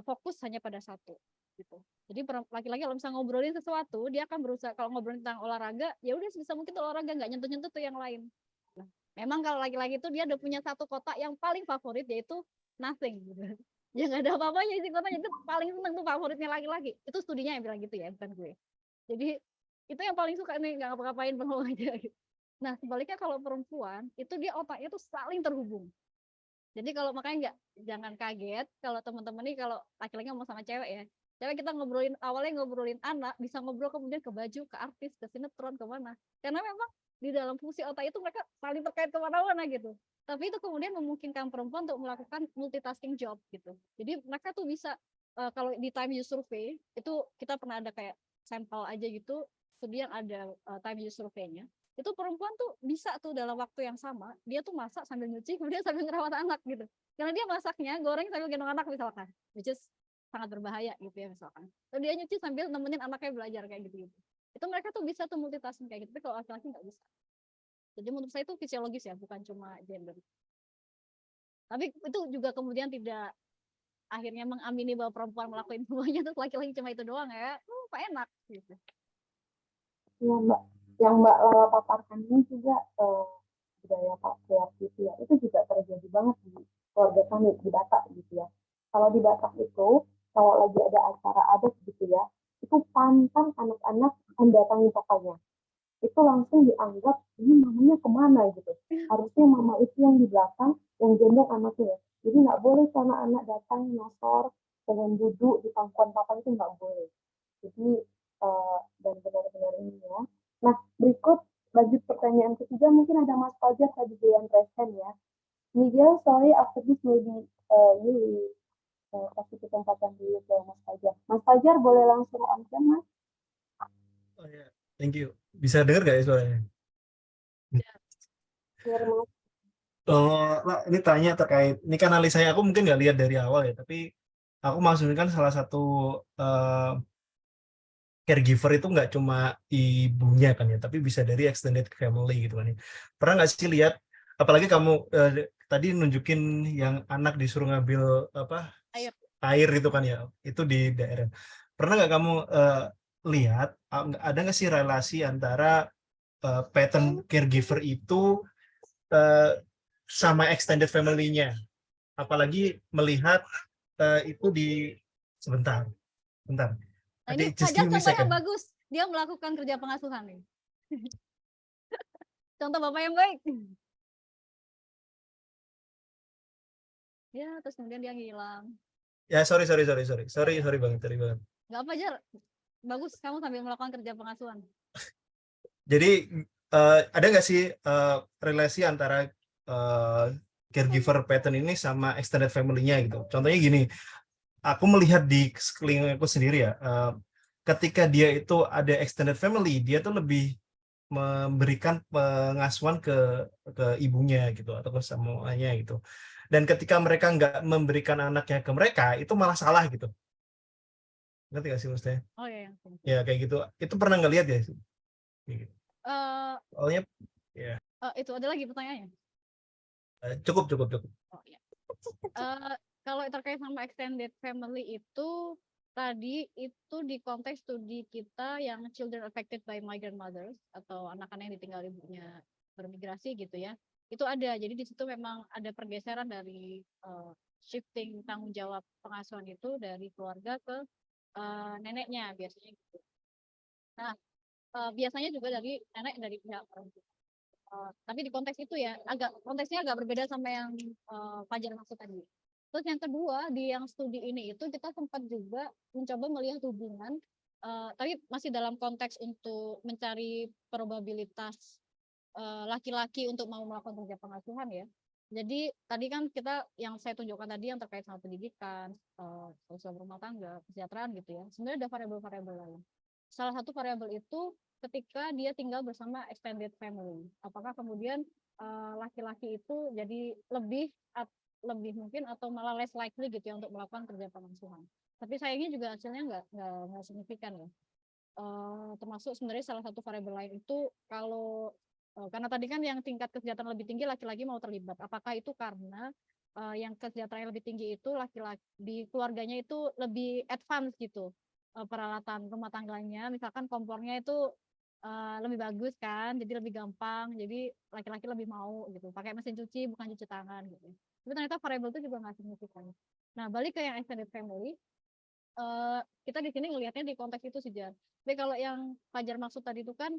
fokus hanya pada satu gitu. Jadi laki-laki kalau misalnya ngobrolin sesuatu, dia akan berusaha kalau ngobrolin tentang olahraga, ya udah sebisa mungkin tuh olahraga, nggak nyentuh-nyentuh tuh yang lain. Nah, memang kalau laki-laki itu dia udah punya satu kotak yang paling favorit yaitu nothing gitu. Ya nggak ada apa-apanya isi kotaknya, itu paling seneng tuh favoritnya laki-laki. Itu studinya yang bilang gitu ya, bukan gue. Jadi itu yang paling suka nih, nggak ngapa-ngapain bengong aja gitu. Nah sebaliknya kalau perempuan itu dia otaknya tuh saling terhubung. Jadi kalau makanya jangan kaget kalau teman-teman nih, kalau laki-laki ngomong sama cewek ya, cewek kita ngobrolin awalnya ngobrolin anak, bisa ngobrol kemudian ke baju, ke artis, ke sinetron, kemana. Karena memang di dalam fungsi otak itu mereka saling terkait kemana-mana gitu. Tapi itu kemudian memungkinkan perempuan untuk melakukan multitasking job gitu. Jadi mereka tuh bisa kalau di time use survey itu kita pernah ada kayak sampel aja gitu, studi yang ada time use survey-nya. Itu perempuan tuh bisa tuh dalam waktu yang sama dia tuh masak sambil nyuci kemudian sambil ngerawat anak gitu, karena dia masaknya goreng sambil gendong anak misalkan, which is sangat berbahaya gitu ya misalkan, atau dia nyuci sambil nemenin anaknya belajar kayak gitu. Itu mereka tuh bisa tuh multitasking kayak gitu, tapi kalau laki-laki nggak bisa. Jadi menurut saya itu fisiologis ya, bukan cuma gender. Tapi itu juga kemudian tidak akhirnya mengamini bahwa perempuan melakukan semuanya terus laki-laki cuma itu doang ya. Apa enak gitu. Iya Mbak, yang Mbak Lala paparkan ini juga budaya patriarki gitu ya, itu juga terjadi banget di keluarga kami di Batak gitu ya. Kalau di Batak itu, kalau lagi ada acara adat gitu ya, itu pantang anak-anak mendatangi tokonya. Itu langsung dianggap ini mamanya kemana gitu. Harusnya mama itu yang di belakang, yang gendong anaknya. Jadi nggak boleh sama anak datang nyosor, pengen duduk di pangkuan papa itu nggak boleh. Jadi dan benar-benar ini ya. Nah, berikut lanjut pertanyaan ketiga, mungkin ada Mas Fajar tadi yang present ya. Miguel, sorry, after this maybe you kasih kesempatan dulu ke Mas Fajar. Mas Fajar boleh langsung on cam, Mas? Oh ya, thank you. Bisa dengar nggak ya suaranya? Biar Mas. Oh, lah, ini tanya terkait, ini kan analisanya aku mungkin nggak lihat dari awal ya, tapi aku maksudnya kan salah satu caregiver itu nggak cuma ibunya kan ya, tapi bisa dari extended family gitu kan ya. Pernah nggak sih lihat, apalagi kamu tadi nunjukin yang anak disuruh ngambil apa air gitu kan ya, itu di daerah. Pernah nggak kamu lihat ada nggak sih relasi antara pattern caregiver itu sama extended family-nya, apalagi melihat itu di sebentar. Nah, ini Fajar contoh yang bagus, dia melakukan kerja pengasuhan nih. Contoh bapak yang baik. Ya, terus kemudian dia ngilang. Ya, sorry banget. Nggak apa, Jar. Bagus, kamu sambil melakukan kerja pengasuhan. Jadi ada nggak sih relasi antara caregiver pattern ini sama extended family-nya gitu? Contohnya gini, aku melihat di sekeliling aku sendiri ya, ketika dia itu ada extended family, dia tuh lebih memberikan pengasuhan ke ibunya gitu atau ke semuanya gitu. Dan ketika mereka nggak memberikan anaknya ke mereka, itu malah salah gitu. Ngerti nggak sih maksudnya? Oh iya. Ya kayak gitu. Itu pernah nggak lihat ya? Gitu. Soalnya ya. Itu ada lagi pertanyaannya? Cukup. Oh iya. Kalau terkait sama extended family itu tadi itu di konteks studi kita yang children affected by migrant mothers atau anak-anak yang ditinggal ibunya bermigrasi gitu ya. Itu ada. Jadi di situ memang ada pergeseran dari shifting tanggung jawab pengasuhan itu dari keluarga ke neneknya biasanya gitu. Nah, biasanya juga dari nenek dari pihak perempuan. Tapi di konteks itu ya konteksnya agak berbeda sama yang Fajar maksud tadi. Terus yang kedua di yang studi ini itu kita sempat juga mencoba melihat hubungan, tapi masih dalam konteks untuk mencari probabilitas laki-laki untuk mau melakukan kerja pengasuhan ya. Jadi tadi kan kita yang saya tunjukkan tadi yang terkait sama pendidikan, sosial rumah tangga, kesejahteraan gitu ya. Sebenarnya ada variabel-variabel lain. Salah satu variabel itu ketika dia tinggal bersama extended family. Apakah kemudian laki-laki itu jadi lebih mungkin atau malah less likely gitu ya untuk melakukan kerja pengasuhan. Tapi sayangnya juga hasilnya nggak signifikan ya. Termasuk sebenarnya salah satu variabel lain itu kalau karena tadi kan yang tingkat kesejahteraan lebih tinggi laki-laki mau terlibat. Apakah itu karena yang kesejahteraan lebih tinggi itu laki-laki di keluarganya itu lebih advance gitu peralatan rumah tangganya, misalkan kompornya itu lebih bagus kan, jadi lebih gampang, jadi laki-laki lebih mau gitu pakai mesin cuci bukan cuci tangan gitu. Tapi ternyata variabel itu juga nggak signifikan. Nah, balik ke yang extended family, kita di sini ngelihatnya di konteks itu saja. Tapi kalau yang Fajar maksud tadi itu kan,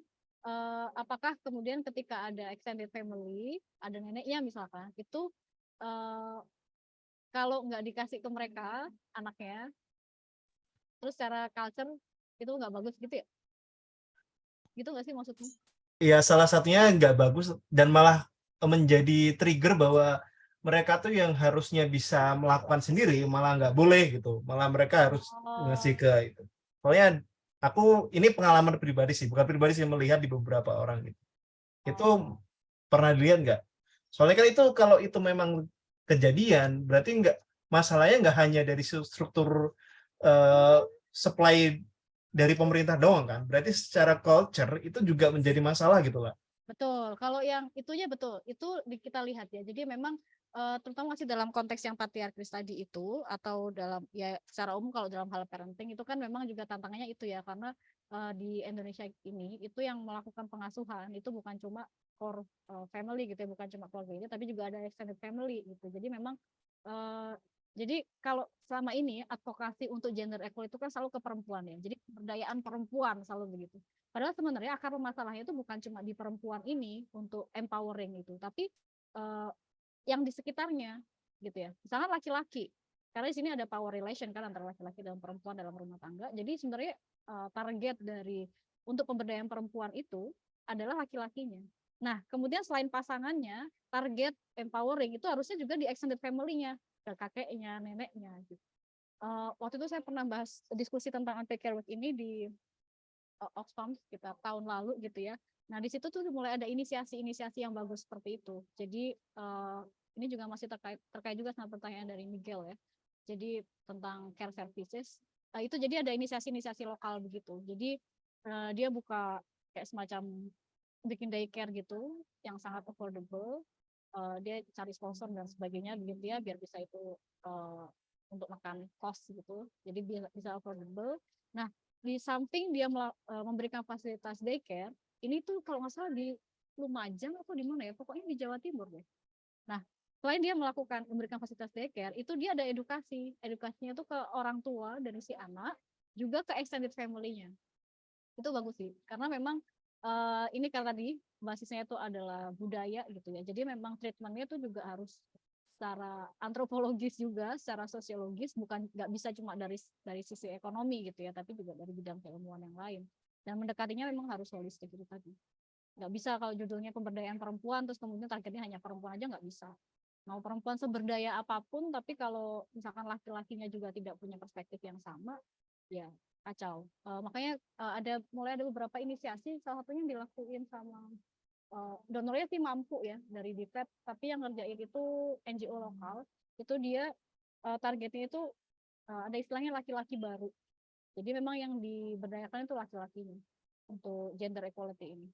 apakah kemudian ketika ada extended family, ada neneknya misalkan, itu kalau nggak dikasih ke mereka anaknya, terus secara culture itu nggak bagus gitu ya? Gitu nggak sih maksudnya? Iya, salah satunya nggak bagus dan malah menjadi trigger bahwa mereka tuh yang harusnya bisa melakukan sendiri malah nggak boleh gitu, malah mereka harus ngasih ke itu. Soalnya aku ini pengalaman pribadi sih, bukan pribadi sih, melihat di beberapa orang gitu. Itu pernah dilihat nggak? Soalnya kan itu kalau itu memang kejadian berarti nggak, masalahnya nggak hanya dari struktur supply dari pemerintah doang kan, berarti secara culture itu juga menjadi masalah gitu lah. Betul, kalau yang itunya betul, itu kita lihat ya. Jadi memang terutama masih dalam konteks yang patriarkis tadi itu, atau dalam ya secara umum kalau dalam hal parenting itu kan memang juga tantangannya itu ya, karena di Indonesia ini itu yang melakukan pengasuhan itu bukan cuma core family gitu ya, bukan cuma keluarga ini, tapi juga ada extended family gitu. Jadi memang eh, jadi kalau selama ini advokasi untuk gender equal itu kan selalu ke perempuan ya. Jadi pemberdayaan perempuan selalu begitu. Padahal sebenarnya akar masalahnya itu bukan cuma di perempuan ini untuk empowering itu, tapi uh, yang di sekitarnya gitu ya. Misalnya laki-laki, karena di sini ada power relation kan antara laki-laki dan perempuan dalam rumah tangga. Jadi sebenarnya target dari untuk pemberdayaan perempuan itu adalah laki-lakinya. Nah, kemudian selain pasangannya, target empowering itu harusnya juga di extended family-nya, ke kakeknya, neneknya gitu. Waktu itu saya pernah bahas diskusi tentang anti-care work ini di Oxfam sekitar tahun lalu gitu ya. Nah di situ tuh mulai ada inisiasi-inisiasi yang bagus seperti itu. Jadi ini juga masih terkait juga sama pertanyaan dari Miguel ya. Jadi tentang care services itu jadi ada inisiasi-inisiasi lokal begitu. Jadi dia buka kayak semacam bikin daycare gitu yang sangat affordable. Dia cari sponsor dan sebagainya gitu ya biar bisa itu untuk makan cost gitu. Jadi bisa affordable. Nah di samping dia memberikan fasilitas daycare, ini tuh kalau nggak salah di Lumajang atau di mana ya, pokoknya di Jawa Timur deh. Nah, selain dia memberikan fasilitas daycare, itu dia ada edukasinya tuh ke orang tua dari si anak, juga ke extended family-nya. Itu bagus sih, karena memang ini karena tadi basisnya itu adalah budaya gitu ya, jadi memang treatmentnya tuh juga harus secara antropologis juga, secara sosiologis, bukan nggak bisa cuma dari sisi ekonomi gitu ya, tapi juga dari bidang keilmuan yang lain. Dan mendekatinya memang harus holistik itu tadi. Nggak bisa kalau judulnya pemberdayaan perempuan, terus kemudian targetnya hanya perempuan aja nggak bisa. Mau perempuan seberdaya apapun, tapi kalau misalkan laki-lakinya juga tidak punya perspektif yang sama, ya kacau. Makanya mulai ada beberapa inisiasi, salah satunya yang dilakuin sama donornya sih mampu ya dari DIPET, tapi yang ngerjain itu NGO lokal, itu dia targetnya itu ada istilahnya laki-laki baru. Jadi memang yang diberdayakan itu laki-lakinya untuk gender equality ini.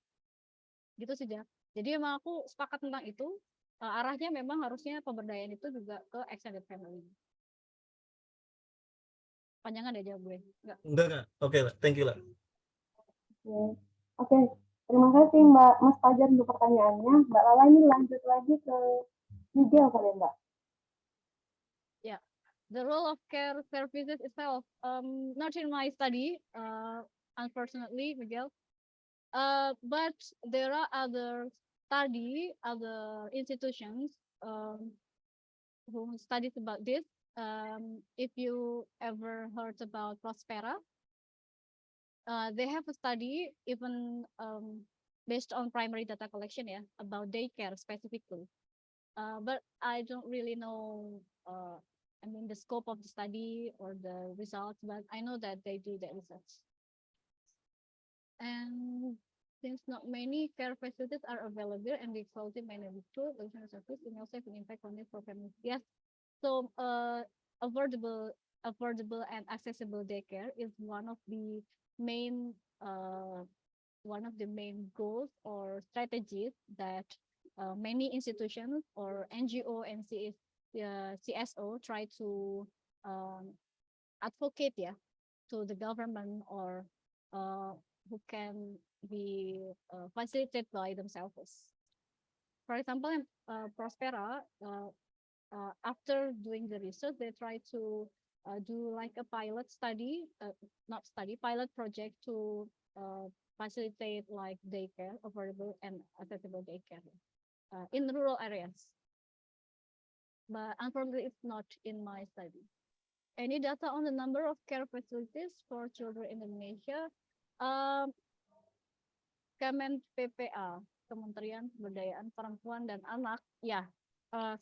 Gitu saja. Jadi emang aku sepakat tentang itu, arahnya memang harusnya pemberdayaan itu juga ke extended family. Panjangan deh jawab gue. Enggak. Oke lah, thank you lah. Oke. Terima kasih Mbak Mas Fajar untuk pertanyaannya. Mbak Lala ini lanjut lagi ke Miguel kali Mbak. Yeah, the role of care services itself, not in my study, unfortunately, Miguel. But there are other institutions who studies about this. If you ever heard about Prospera, they have a study even based on primary data collection, yeah, about daycare specifically. But I don't really know, the scope of the study or the results, but I know that they do that research. And since not many care facilities are available and the quality may not be true, the service may also have an impact on it for families. Yes, so affordable and accessible daycare is one of the main goals or strategies that many institutions or NGO and CSO try to advocate to the government or who can be facilitated by themselves. For example, in Prospera, after doing the research, they try to do like a pilot project to facilitate like daycare, affordable and accessible daycare in rural areas. But unfortunately, it's not in my study. Any data on the number of care facilities for children in Indonesia? Kemen PPA, Kementerian Pemberdayaan Perempuan dan Anak. Yeah.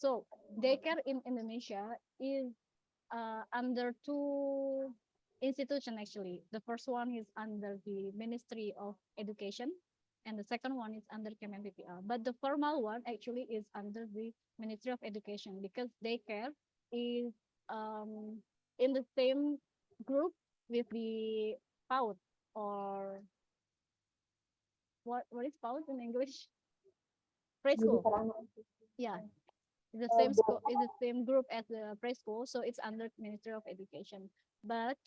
So daycare in Indonesia is under two institutions actually. The first one is under the Ministry of Education, and the second one is under Kemen PPA. But the formal one actually is under the Ministry of Education because daycare is in the same group with the PAUD or what is PAUD in English? preschool. pendidikan anak usia Yeah, it's the Eh, same school, boleh. it's the same group as the preschool, so it's under Ministry of Education. But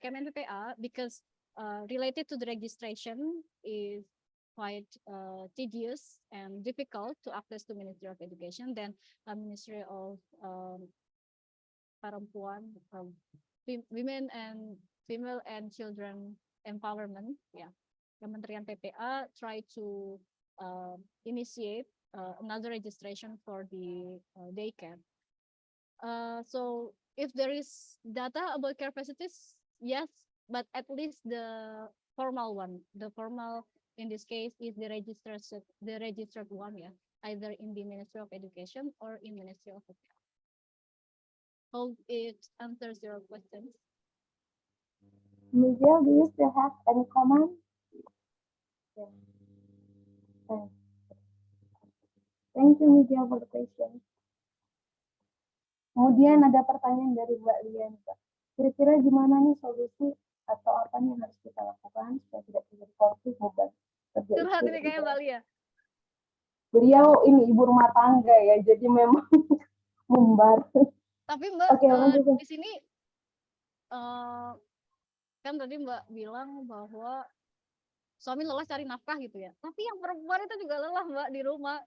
Kemen PPA, because related to the registration is quite tedious and difficult to access to Ministry of Education, then Ministry of Perempuan, Women and Female and Children Empowerment, yeah, Kementerian PPA try to initiate another registration for the daycare. So if there is data about care facilities, yes, but at least the formal one, the formal in this case is the registered one, yeah, either in the Ministry of Education or in Ministry of PPA. Hope it answers your questions. Miguel, do you still have any comment? Yeah. Thank you, Miguel, for the question. Kemudian ada pertanyaan dari Mbak Lia nih, Kak. Kira-kira gimana nih solusi atau apa nih yang harus kita lakukan supaya tidak terjadi konflik beban kerja Curhat istri ini dan kayak Mbak Lia. Beliau ini ibu rumah tangga ya, jadi memang membantu. Tapi Mbak, Oke, lanjut. di sini kan tadi Mbak bilang bahwa suami lelah cari nafkah gitu ya. Tapi yang perempuan itu juga lelah Mbak di rumah.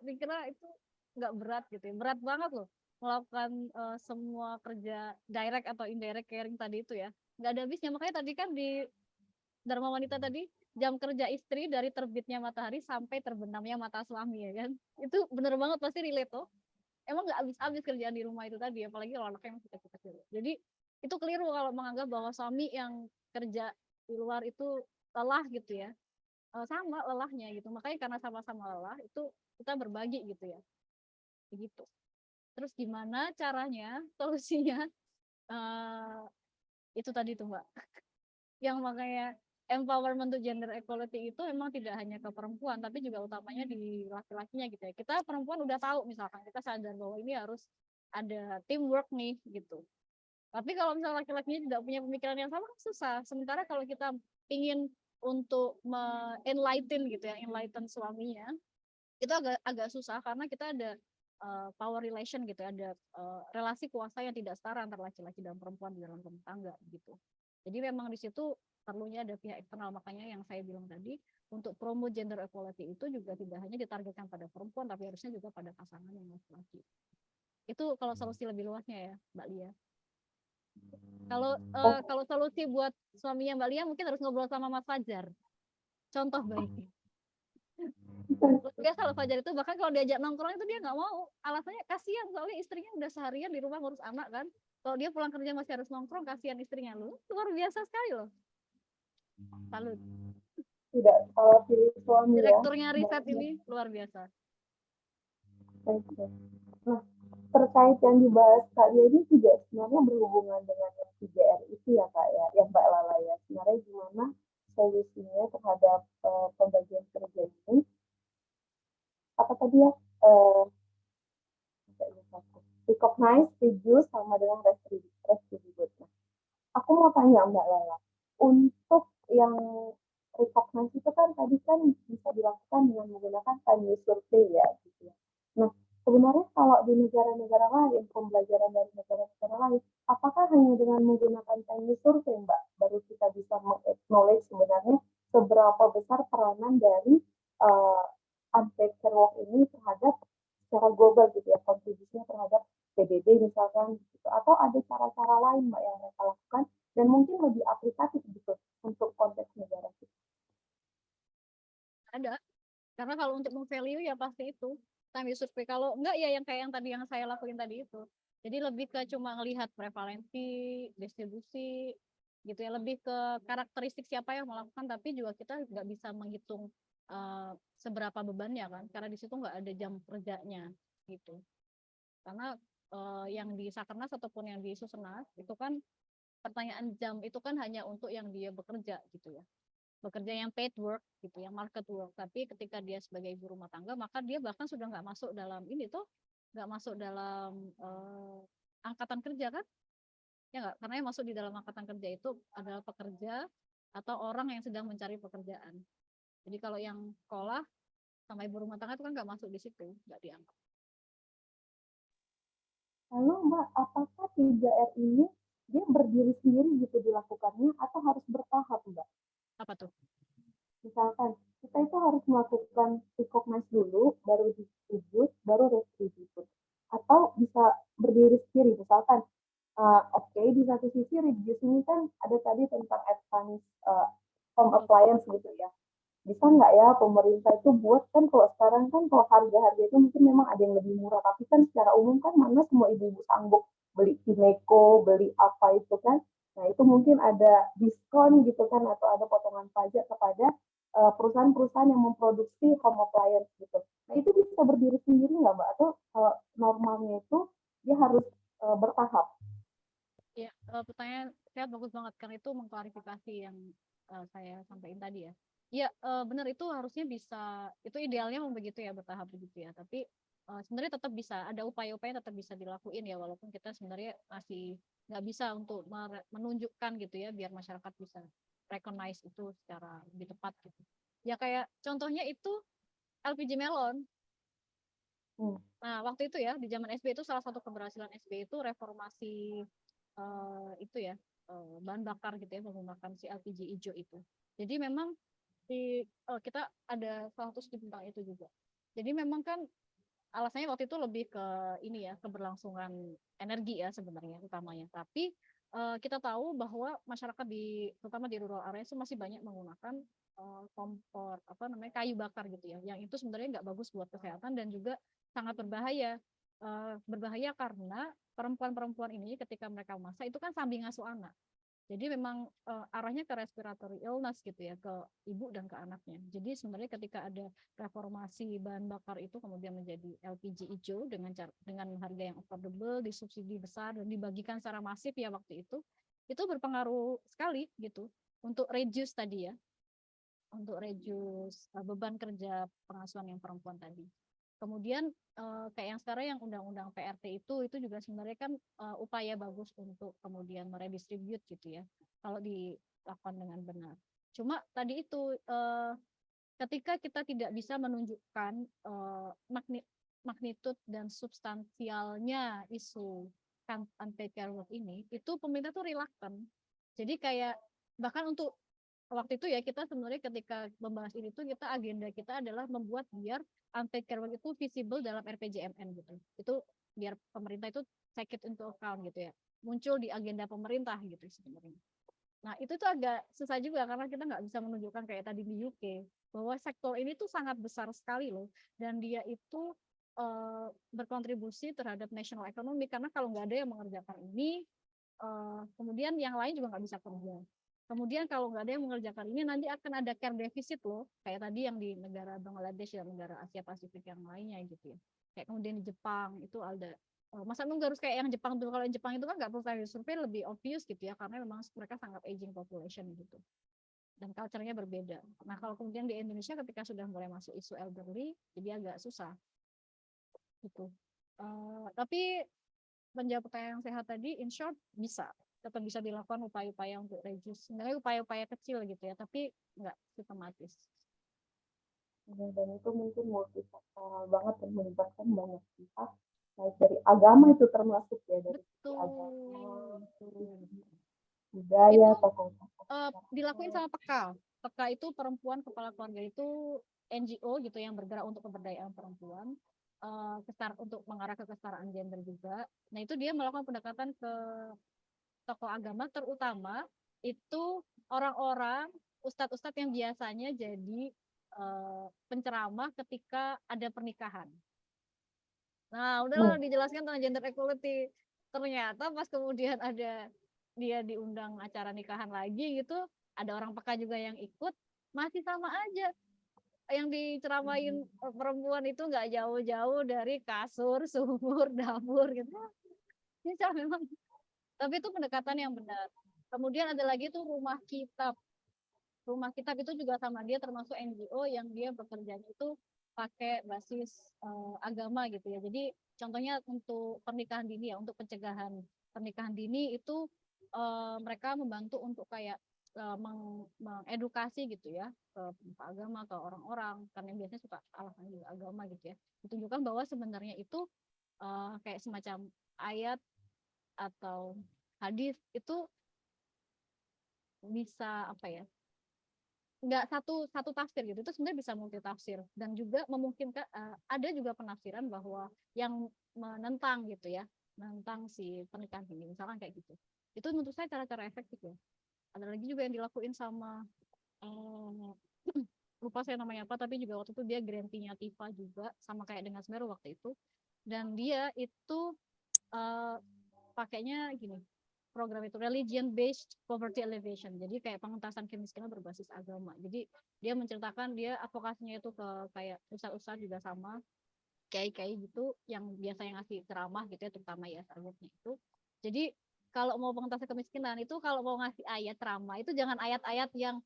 Dikira itu nggak berat gitu ya. Berat banget loh melakukan semua kerja direct atau indirect caring tadi itu ya. Nggak ada habisnya. Makanya tadi kan di Dharma Wanita tadi, jam kerja istri dari terbitnya matahari sampai terbenamnya mata suami ya kan. Itu bener banget, pasti relate tuh. Emang nggak habis-habis kerjaan di rumah itu tadi, apalagi kalau anaknya masih kecil-kecil. Jadi itu keliru kalau menganggap bahwa suami yang kerja di luar itu lelah gitu ya. Sama lelahnya gitu. Makanya karena sama-sama lelah itu kita berbagi gitu ya. Begitu. Terus gimana caranya, solusinya? Itu tadi tuh Mbak. Yang makanya empowerment to gender equality itu memang tidak hanya ke perempuan, tapi juga utamanya di laki-lakinya gitu ya. Kita perempuan udah tahu misalkan, kita sadar bahwa ini harus ada teamwork nih gitu. Tapi kalau misalnya laki-lakinya tidak punya pemikiran yang sama kan susah. Sementara kalau kita ingin untuk enlighten gitu ya, enlighten suaminya, itu agak susah karena kita ada power relation gitu ya, ada relasi kuasa yang tidak setara antara laki-laki dan perempuan di dalam rumah tangga gitu. Jadi memang di situ perlunya ada pihak eksternal, makanya yang saya bilang tadi untuk promote gender equality itu juga tidak hanya ditargetkan pada perempuan tapi harusnya juga pada pasangan yang laki-laki. Itu kalau solusi lebih luasnya ya Mbak Lia. Kalau solusi buat suaminya Mbak Lia mungkin harus ngobrol sama Mas Fajar. Contoh baik. Biasa loh Fajar itu bahkan kalau diajak nongkrong itu dia nggak mau. Alasannya kasihan soalnya istrinya udah seharian di rumah ngurus anak kan. Kalau dia pulang kerja masih harus nongkrong, kasihan istrinya. Lu luar biasa sekali loh. Salut. Tidak salah pilih suami ya. Direkturnya riset ini luar biasa. Oke. Nah, terkait yang dibahas Kak Lia ini juga sebenarnya berhubungan dengan yang 3R itu ya Kak ya, yang Mbak Lala ya. Sebenarnya gimana solusinya terhadap pembagian kerja ini? Apa tadi ya? Recognize, reduce, sama dengan redistribute. Nah, aku mau tanya Mbak Lala, untuk yang recognize itu kan tadi kan bisa dilakukan dengan menggunakan time survey ya, gitu ya. Nah, sebenarnya kalau di negara-negara lain, pembelajaran dari negara-negara lain, apakah hanya dengan menggunakan time survey Mbak, baru kita bisa meng-acknowledge sebenarnya seberapa besar peranan dari unpaid care work ini terhadap secara global gitu ya, kontribusinya terhadap PDB misalkan gitu, atau ada cara-cara lain Mbak yang mereka lakukan dan mungkin lebih aplikatif gitu untuk konteks negara kita. Ada. Karena kalau untuk meng-value ya pasti itu time survey. Kalau enggak ya yang kayak yang tadi yang saya lakuin tadi itu. Jadi lebih ke cuma ngelihat prevalensi, distribusi gitu ya, lebih ke karakteristik siapa yang melakukan, tapi juga kita nggak bisa menghitung seberapa bebannya kan, karena di situ nggak ada jam kerjanya gitu. Karena yang di Sakernas ataupun yang di Susenas itu kan pertanyaan jam itu kan hanya untuk yang dia bekerja gitu ya, bekerja yang paid work gitu, yang market work. Tapi ketika dia sebagai ibu rumah tangga maka dia bahkan sudah nggak masuk dalam ini tuh, nggak masuk dalam angkatan kerja kan ya nggak, karena yang masuk di dalam angkatan kerja itu adalah pekerja atau orang yang sedang mencari pekerjaan. Jadi kalau yang sekolah sama ibu rumah tangga itu kan nggak masuk di situ, nggak dianggap. Lalu Mbak, apakah 3R ini dia berdiri sendiri gitu dilakukannya atau harus bertahap Mbak? Apa tuh? Misalkan kita itu harus melakukan recognize dulu, baru distribute, baru redistribute. Atau bisa berdiri sendiri, misalkan oke, di satu sisi reduce ini kan ada tadi tentang advanced home appliance gitu ya. Bisa nggak ya pemerintah itu buat, kan kalau sekarang kan kalau harga-harga itu mungkin memang ada yang lebih murah, tapi kan secara umum kan mana semua ibu-ibu sanggup beli Kineco, beli apa itu kan. Nah itu mungkin ada diskon gitu kan, atau ada potongan pajak kepada perusahaan-perusahaan yang memproduksi home appliance gitu. Nah itu bisa berdiri sendiri nggak Mbak? Atau normalnya itu dia harus bertahap? Ya, pertanyaan saya bagus banget karena itu mengklarifikasi yang saya sampaikan tadi ya. Iya, benar itu harusnya bisa, itu idealnya memang begitu ya, bertahap begitu ya. Tapi sebenarnya tetap bisa, ada upaya-upaya tetap bisa dilakuin ya, walaupun kita sebenarnya masih nggak bisa untuk menunjukkan gitu ya, biar masyarakat bisa recognize itu secara lebih tepat gitu. Ya kayak contohnya itu LPG melon. Nah, waktu itu ya, di zaman SBY itu salah satu keberhasilan SBY itu reformasi itu ya, bahan bakar gitu ya, menggunakan si LPG hijau itu. Jadi memang kita ada salah satu studi tentang itu juga. Jadi memang kan alasannya waktu itu lebih ke ini ya, keberlangsungan energi ya sebenarnya utamanya. Tapi kita tahu bahwa masyarakat terutama di rural area itu masih banyak menggunakan kompor kayu bakar gitu ya, yang itu sebenarnya nggak bagus buat kesehatan dan juga sangat berbahaya. Berbahaya karena perempuan-perempuan ini ketika mereka masak itu kan sambil ngasuh anak. Jadi memang arahnya ke respiratory illness gitu ya, ke ibu dan ke anaknya. Jadi sebenarnya ketika ada reformasi bahan bakar itu kemudian menjadi LPG hijau dengan harga yang affordable, disubsidi besar dan dibagikan secara masif ya waktu itu berpengaruh sekali gitu untuk reduce tadi ya, untuk reduce beban kerja pengasuhan yang perempuan tadi. Kemudian kayak yang sekarang yang undang-undang PRT itu juga sebenarnya kan upaya bagus untuk kemudian meredistribute gitu ya, kalau dilakukan dengan benar. Cuma tadi itu ketika kita tidak bisa menunjukkan magnitud dan substansialnya isu unpaid care work ini, itu pemerintah tuh reluctant. Jadi kayak bahkan untuk waktu itu ya, kita sebenarnya ketika membahas ini tuh agenda kita adalah membuat biar unpaid care work itu visible dalam RPJMN gitu. Itu biar pemerintah itu take it into account gitu ya. Muncul di agenda pemerintah gitu sebenarnya. Nah itu tuh agak susah juga karena kita nggak bisa menunjukkan kayak tadi di UK bahwa sektor ini tuh sangat besar sekali loh, dan dia itu berkontribusi terhadap national economy, karena kalau nggak ada yang mengerjakan ini, kemudian yang lain juga nggak bisa kerja. Kemudian kalau nggak ada yang mengerjakan ini, nanti akan ada care deficit loh, kayak tadi yang di negara Bangladesh dan negara Asia Pasifik yang lainnya gitu ya. Kayak kemudian di Jepang itu ada, masa nunggu harus kayak yang Jepang tuh, kalau yang Jepang itu kan nggak perlu survei, lebih obvious gitu ya, karena memang mereka sangat aging population gitu. Dan culture-nya berbeda. Nah kalau kemudian di Indonesia ketika sudah mulai masuk isu elderly, jadi agak susah gitu. Tapi menjawab pertanyaan yang sehat tadi, in short tetap bisa dilakukan upaya-upaya untuk reduce. Sebenarnya upaya-upaya kecil gitu ya, tapi nggak sistematis. Dan itu mungkin multisektoral banget dan melibatkan banyak pihak, baik dari agama itu termasuk ya, dari sisi agama, budaya, tokoh-tokoh. Dilakuin sama PEKA. PEKA itu perempuan kepala keluarga, itu NGO gitu yang bergerak untuk pemberdayaan perempuan, untuk mengarah ke kesetaraan gender juga. Nah itu dia melakukan pendekatan ke tokoh agama, terutama itu orang-orang ustadz-ustadz yang biasanya jadi penceramah ketika ada pernikahan. Nah udahlah dijelaskan tentang gender equality, ternyata pas kemudian dia diundang acara nikahan lagi gitu, ada orang peka juga yang ikut, masih sama aja yang diceramain perempuan itu nggak jauh-jauh dari kasur, sumur, dapur gitu. Bisa memang, tapi itu pendekatan yang benar. Kemudian ada lagi tuh rumah kitab. Rumah kitab itu juga sama, dia termasuk NGO yang dia bekerjanya itu pakai basis agama gitu ya. Jadi contohnya untuk pernikahan dini ya, untuk pencegahan pernikahan dini itu mereka membantu untuk kayak mengedukasi gitu ya ke pemuka agama, ke orang-orang, karena biasanya suka alasan juga agama gitu ya, ditunjukkan bahwa sebenarnya itu kayak semacam ayat atau hadis itu bisa apa ya, nggak satu tafsir gitu, itu sebenarnya bisa multi tafsir, dan juga memungkinkan ada juga penafsiran bahwa yang menentang gitu ya, menentang si pernikahan ini misalkan kayak gitu. Itu menurut saya cara-cara efektif ya. Ada lagi juga yang dilakuin sama lupa saya namanya apa, tapi juga waktu itu dia grantee-nya Tifa juga sama kayak dengan Semeru waktu itu, dan dia itu pakainya gini, program itu religion based poverty alleviation, jadi kayak pengentasan kemiskinan berbasis agama. Jadi dia menceritakan dia advokasinya itu ke kayak ustadz-ustadz juga sama kiai-kiai gitu yang biasanya ngasih ceramah gitu ya, terutama ya targetnya itu. Jadi kalau mau pengentasan kemiskinan itu, kalau mau ngasih ayat ceramah itu jangan ayat-ayat yang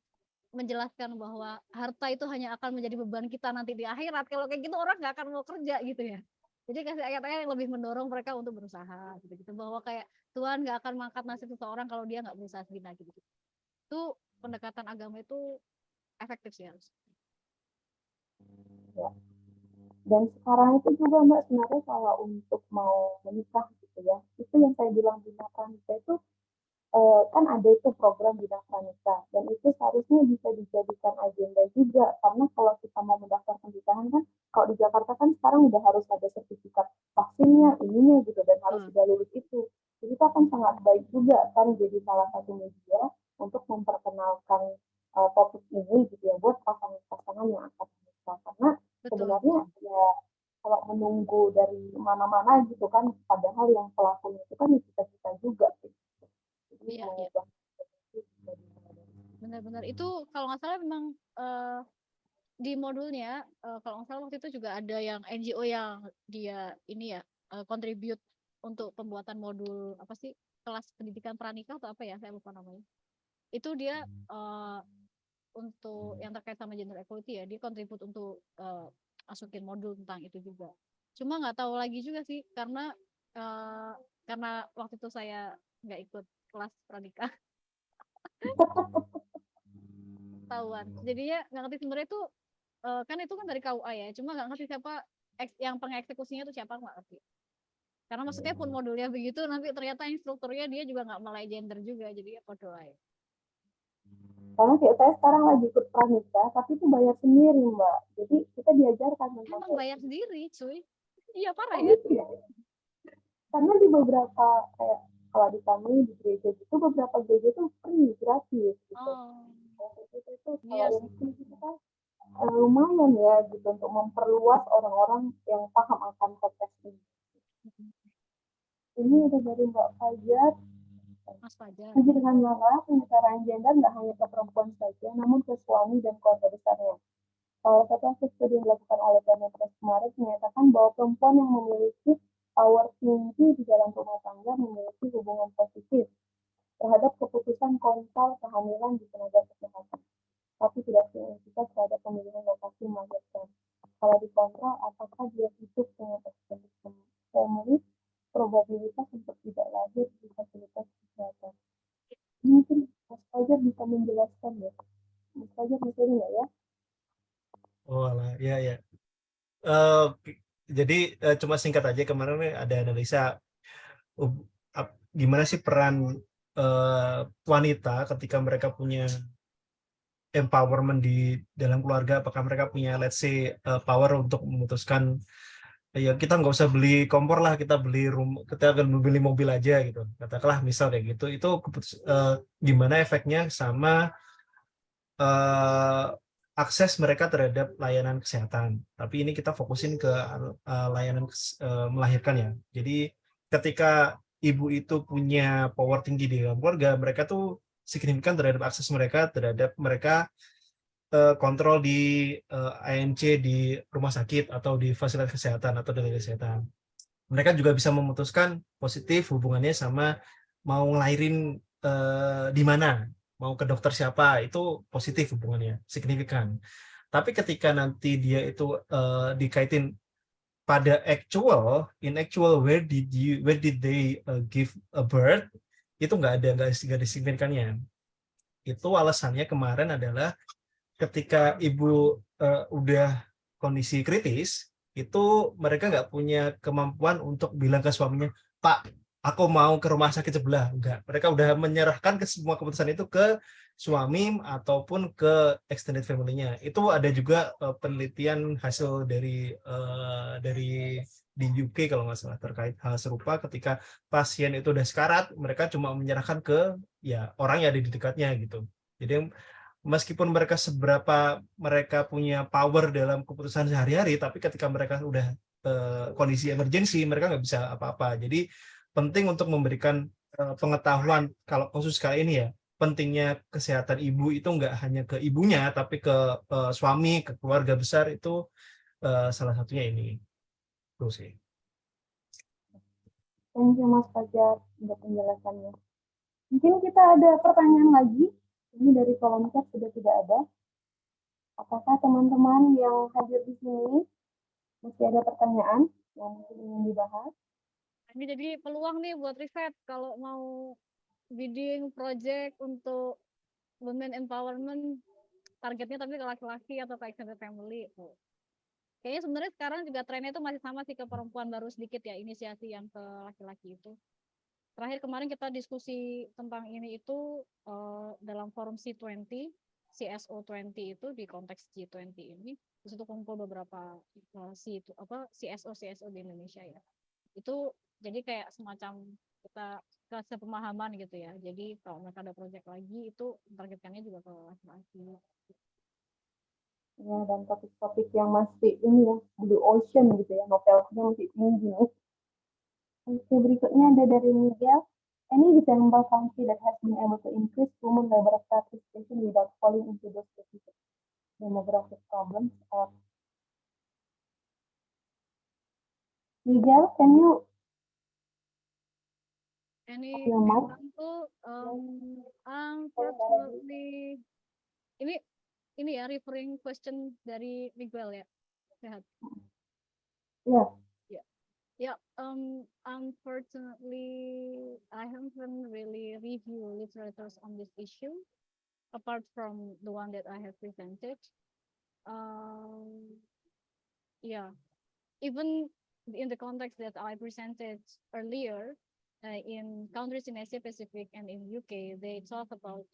menjelaskan bahwa harta itu hanya akan menjadi beban kita nanti di akhirat. Kalau kayak gitu orang nggak akan mau kerja gitu ya. Jadi kasih ayat-ayat yang lebih mendorong mereka untuk berusaha gitu-gitu, bahwa kayak Tuhan nggak akan mengangkat nasib seseorang kalau dia nggak berusaha segini gitu. Itu pendekatan agama itu efektif sih harus. Ya. Dan sekarang itu juga Mbak, sebenarnya kalau untuk mau menikah gitu ya, itu yang saya bilang bina pranikah itu kan ada itu program bina pranikah, dan itu seharusnya bisa dijadikan agenda juga, karena kalau kita mau mendaftar pernikahan kan, kalau di Jakarta kan sekarang udah harus ada sertifikat vaksinnya, ininya gitu, dan harus sudah lulus itu. Jadi itu akan sangat baik juga kan jadi salah satu media untuk memperkenalkan topik ini gitu ya buat pasangan-pasangan yang akan menikah, karena sebenarnya ya kalau menunggu dari mana-mana gitu kan, padahal yang pelakunya itu kan kita juga gitu. Jadi Iya. Benar-benar itu kalau nggak salah memang di modulnya kalau nggak salah waktu itu juga ada yang NGO yang dia ini ya contribute untuk pembuatan modul apa sih, kelas pendidikan pranikah atau apa ya, saya lupa namanya. Itu dia untuk yang terkait sama gender equality ya, dia kontribut untuk masukin modul tentang itu juga. Cuma nggak tahu lagi juga sih, karena waktu itu saya nggak ikut kelas pranikah tahuan, jadinya nggak ngerti sebenarnya itu kan itu kan dari KUA ya, cuma nggak ngerti siapa yang pengeksekusinya itu siapa, nggak ngerti. Karena maksudnya pun modulnya begitu, nanti ternyata instrukturnya dia juga nggak melay gender juga, jadi ya podo aja. Karena kayak saya sekarang lagi ikut pranikah, tapi itu bayar sendiri Mbak. Jadi kita diajarkan tentang Emang bayar sendiri, cuy. Iya parah oh, ya. gitu ya. Karena di beberapa kayak kalau di kami di gereja gitu, beberapa gereja itu free, gratis gitu. Itu kalau yang free itu kan lumayan ya gitu untuk memperluas orang-orang yang paham akan konteks ini. Ini ada dari Mbak Fajar. Mas Fajar. Jadi dengan cara penyetaraan gender nggak hanya ke perempuan saja, namun ke suami dan keluarga besarnya. Salah satu hasil studi yang dilakukan oleh Penetrus kemarin menyatakan bahwa perempuan yang memiliki power tinggi di dalam rumah tangga memiliki hubungan positif terhadap keputusan kontrol kehamilan di tenaga kesehatan, tapi tidak signifikan terhadap pemilihan lokasi melahirkan. Kalau dikontrol, apakah dia hidup dengan extended family, probabilitas untuk tidak lahir di fasilitas kesehatan. Mungkin Mas Fajar bisa menjelaskan ya. Mas Fajar bisa nggak ya? Oh alah, ya. Jadi cuma singkat aja, kemarin ada analisa gimana sih peran wanita ketika mereka punya empowerment di dalam keluarga, apakah mereka punya let's say power untuk memutuskan ya kita nggak usah beli kompor lah, kita beli rumah, kita akan beli mobil aja gitu, katakanlah misal kayak gitu. Itu gimana efeknya sama akses mereka terhadap layanan kesehatan. Tapi ini kita fokusin ke layanan melahirkan ya. Jadi ketika ibu itu punya power tinggi di dalam keluarga, mereka tuh signifikan terhadap akses mereka terhadap mereka kontrol di ANC di rumah sakit atau di fasilitas kesehatan atau tenaga kesehatan. Mereka juga bisa memutuskan positif hubungannya sama mau ngelahirin di mana, mau ke dokter siapa, itu positif hubungannya, signifikan. Tapi ketika nanti dia itu dikaitin pada in actual where did they give a birth, itu nggak ada signifikannya. Itu alasannya kemarin adalah ketika ibu udah kondisi kritis, itu mereka nggak punya kemampuan untuk bilang ke suaminya, Pak, aku mau ke rumah sakit sebelah. Enggak, mereka udah menyerahkan ke semua keputusan itu ke suami ataupun ke extended family-nya. Itu ada juga penelitian hasil dari di UK kalau nggak salah terkait hal serupa, ketika pasien itu udah sekarat, mereka cuma menyerahkan ke ya orang yang ada di dekatnya gitu. Jadi meskipun mereka seberapa mereka punya power dalam keputusan sehari-hari, tapi ketika mereka udah kondisi emergensi, mereka nggak bisa apa-apa. Jadi penting untuk memberikan pengetahuan kalau kasus kali ini ya, pentingnya kesehatan ibu itu nggak hanya ke ibunya, tapi ke suami, ke keluarga besar itu salah satunya ini. Terus sih. Thank you Mas Fajar untuk penjelasannya. Mungkin kita ada pertanyaan lagi. Ini dari kolom chat sudah tidak ada. Apakah teman-teman yang hadir di sini masih ada pertanyaan yang mungkin ingin dibahas? Ini jadi peluang nih buat riset kalau mau bidding project untuk women empowerment, targetnya tapi ke laki-laki atau ke extended family. Kayaknya sebenarnya sekarang juga trennya itu masih sama sih, ke perempuan baru sedikit ya inisiasi yang ke laki-laki itu. Terakhir kemarin kita diskusi tentang ini itu dalam forum C20, CSO20 itu di konteks G20 ini. Di situ kumpul beberapa CSO di Indonesia ya. Itu jadi kayak semacam kita kasih pemahaman gitu ya. Jadi kalau mereka ada proyek lagi itu targetkannya juga ke laki-laki. Ya, dan topik-topik yang masih ini ya, blue ocean gitu ya, novelnya masih tinggi nih. Oke, berikutnya ada dari Miguel. Any example country that has been able to increase women labor participation without falling into those specific demographic problems? Or Miguel, can you Any your mic? example, unfortunately, ini ya referring question dari Miguel ya. Sehat. Yeah. Yeah, unfortunately, I haven't really reviewed literatures on this issue, apart from the one that I have presented. Yeah, even in the context that I presented earlier, in countries in Asia Pacific and in UK, they talk about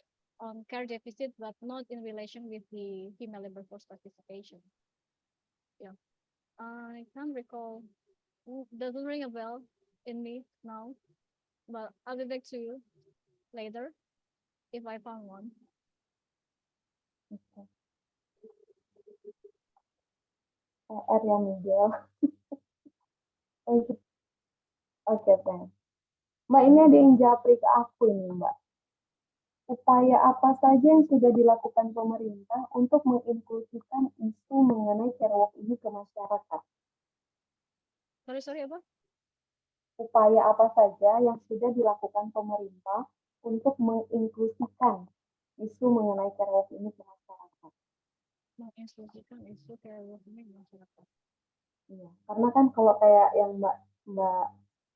care deficit, but not in relation with the female labor force participation. Yeah, I can't recall. Doesn't ring a bell in me now, but I'll be back to you later if I found one. PR ya Miguel. Oke, thanks. Mbak, ini ada yang japri ke aku ini, Mbak. Upaya apa saja yang sudah dilakukan pemerintah untuk menginklusikan isu mengenai care work ini ke masyarakat? Sorry apa? Upaya apa saja yang sudah dilakukan pemerintah untuk menginklusikan isu mengenai care work ini ke masyarakat? Menginklusikan isu care work ini ke masyarakat. Iya, karena kan kalau kayak yang Mbak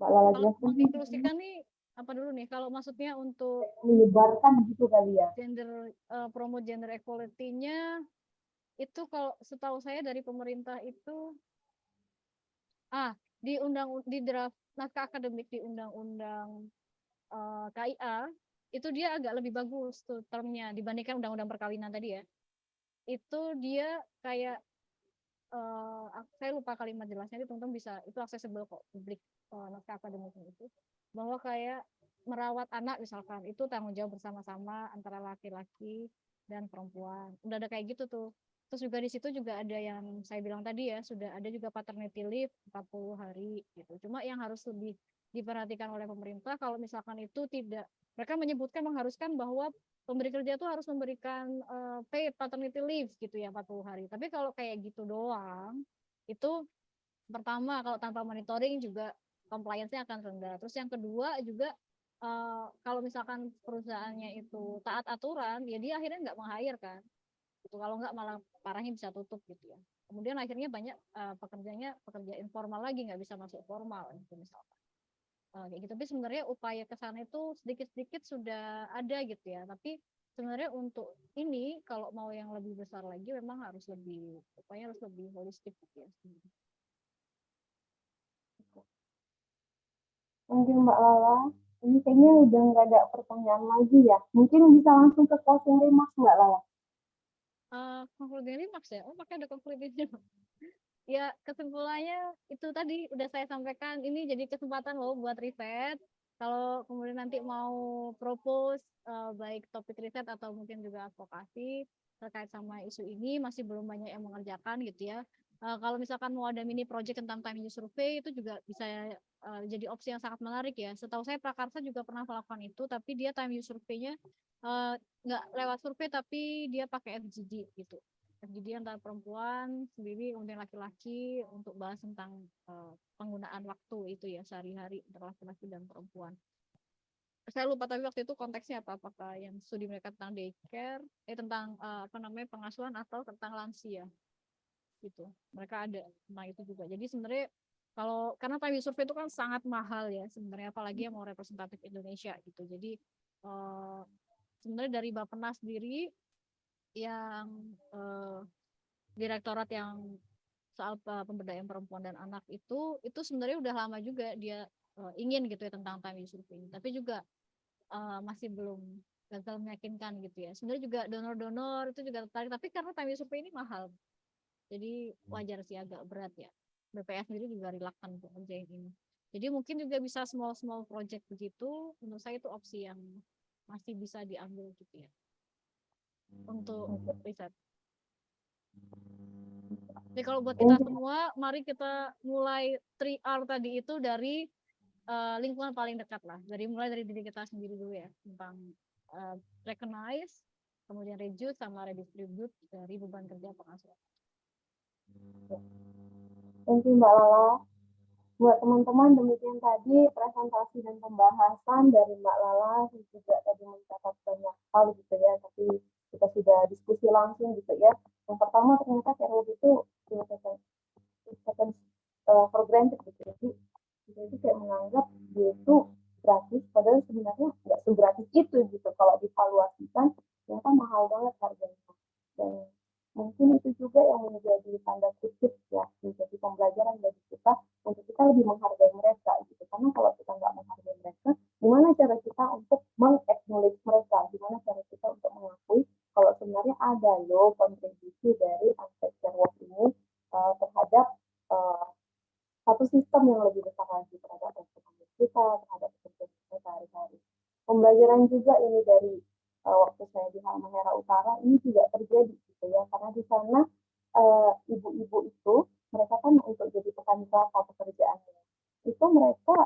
Lala Kalau jelaskan, menginklusikan nih apa dulu nih? Kalau maksudnya untuk menyebarkan gitu kali ya? gender promote gender equality-nya itu, kalau setahu saya dari pemerintah itu di draft naskah akademik di undang-undang KIA itu dia agak lebih bagus tuh termnya dibandingkan undang-undang perkawinan tadi ya. Itu dia kayak saya lupa kalimat jelasnya, itu teman-teman bisa, itu aksesibel kok publik naskah akademiknya itu, bahwa kayak merawat anak misalkan itu tanggung jawab bersama-sama antara laki-laki dan perempuan. Udah ada kayak gitu tuh. Terus juga di situ juga ada yang saya bilang tadi ya, sudah ada juga paternity leave 40 hari gitu. Cuma yang harus lebih diperhatikan oleh pemerintah kalau misalkan itu tidak, mereka menyebutkan mengharuskan bahwa pemberi kerja itu harus memberikan paid paternity leave gitu ya 40 hari. Tapi kalau kayak gitu doang, itu pertama kalau tanpa monitoring juga compliance-nya akan rendah. Terus yang kedua juga kalau misalkan perusahaannya itu taat aturan, ya dia akhirnya nggak meng-hire kan. Gitu. Kalau nggak malah parahnya bisa tutup gitu ya. Kemudian akhirnya banyak pekerja informal lagi, nggak bisa masuk formal gitu misalkan. Kayak gitu. Tapi sebenarnya upaya ke sana itu sedikit-sedikit sudah ada gitu ya. Tapi sebenarnya untuk ini kalau mau yang lebih besar lagi memang harus lebih pokoknya harus lebih holistik gitu ya. Mungkin Mbak Lala, ini kayaknya udah nggak ada pertanyaan lagi ya. Mungkin bisa langsung ke closing remarks Mbak Lala. Concluding remarks ya. Oh, pakai ada concluding remarks. Ya, kesimpulannya itu tadi udah saya sampaikan, ini jadi kesempatan loh buat riset. Kalau kemudian nanti mau propose baik topik riset atau mungkin juga advokasi terkait sama isu ini, masih belum banyak yang mengerjakan gitu ya. Kalau misalkan mau ada mini project tentang time use survey itu juga bisa jadi opsi yang sangat menarik ya. Setahu saya Prakarsa juga pernah melakukan itu, tapi dia time use survey-nya nggak lewat survei tapi dia pakai FGD gitu. FGD antara perempuan sendiri kemudian laki-laki untuk bahas tentang penggunaan waktu itu ya sehari-hari antara laki-laki dan perempuan. Saya lupa tapi waktu itu konteksnya apa, apakah yang studi mereka tentang daycare, tentang pengasuhan atau tentang lansia gitu. Mereka ada tentang itu juga. Jadi sebenarnya kalau karena time use survey itu kan sangat mahal ya sebenarnya, apalagi yang mau representatif Indonesia gitu. Jadi sebenarnya dari Bappenas sendiri yang direktorat yang soal pemberdayaan perempuan dan anak itu sebenarnya udah lama juga dia ingin gitu ya tentang time use survey, tapi juga masih belum gagal meyakinkan gitu ya. Sebenarnya juga donor-donor itu juga tertarik, tapi karena time use survey ini mahal, jadi wajar sih agak berat ya. BPS sendiri juga reluctant untuk ngerjain ini. Jadi mungkin juga bisa small project begitu, menurut saya itu opsi yang masih bisa diambil gitu ya untuk riset. Jadi kalau buat kita semua, mari kita mulai 3R tadi itu dari lingkungan paling dekat lah. Mulai dari diri kita sendiri dulu ya, tentang recognize, kemudian reduce, sama redistribute dari beban kerja pengasuhan. Thank you Mbak Lala. Buat teman-teman, demikian tadi presentasi dan pembahasan dari Mbak Lala, juga tadi mencatat banyak hal gitu ya, tapi kita sudah diskusi langsung gitu ya. Yang pertama ternyata Carewalk itu for granted gitu. Jadi kayak menganggap dia itu gratis, padahal sebenarnya nggak segratis itu gitu. Kalau divaluasikan, ternyata mahal banget harganya. Dan mungkin itu juga yang menjadi tanda kutip ya, menjadi pembelajaran bagi kita untuk kita lebih menghargai mereka gitu. Karena kalau kita nggak menghargai mereka, gimana cara kita untuk meng-acknowledge mereka? Gimana cara kita untuk mengakui kalau sebenarnya ada loh kontribusi dari aspek Carewalk ini terhadap satu sistem yang lebih besar lagi terhadap ekonomi kita, terhadap pekerjaan kita sehari-hari. Pembelajaran juga ini dari waktu saya di Halmahera Utara ini juga terjadi gitu ya, karena di sana ibu-ibu itu mereka kan untuk jadi petani kelapa pekerjaannya itu mereka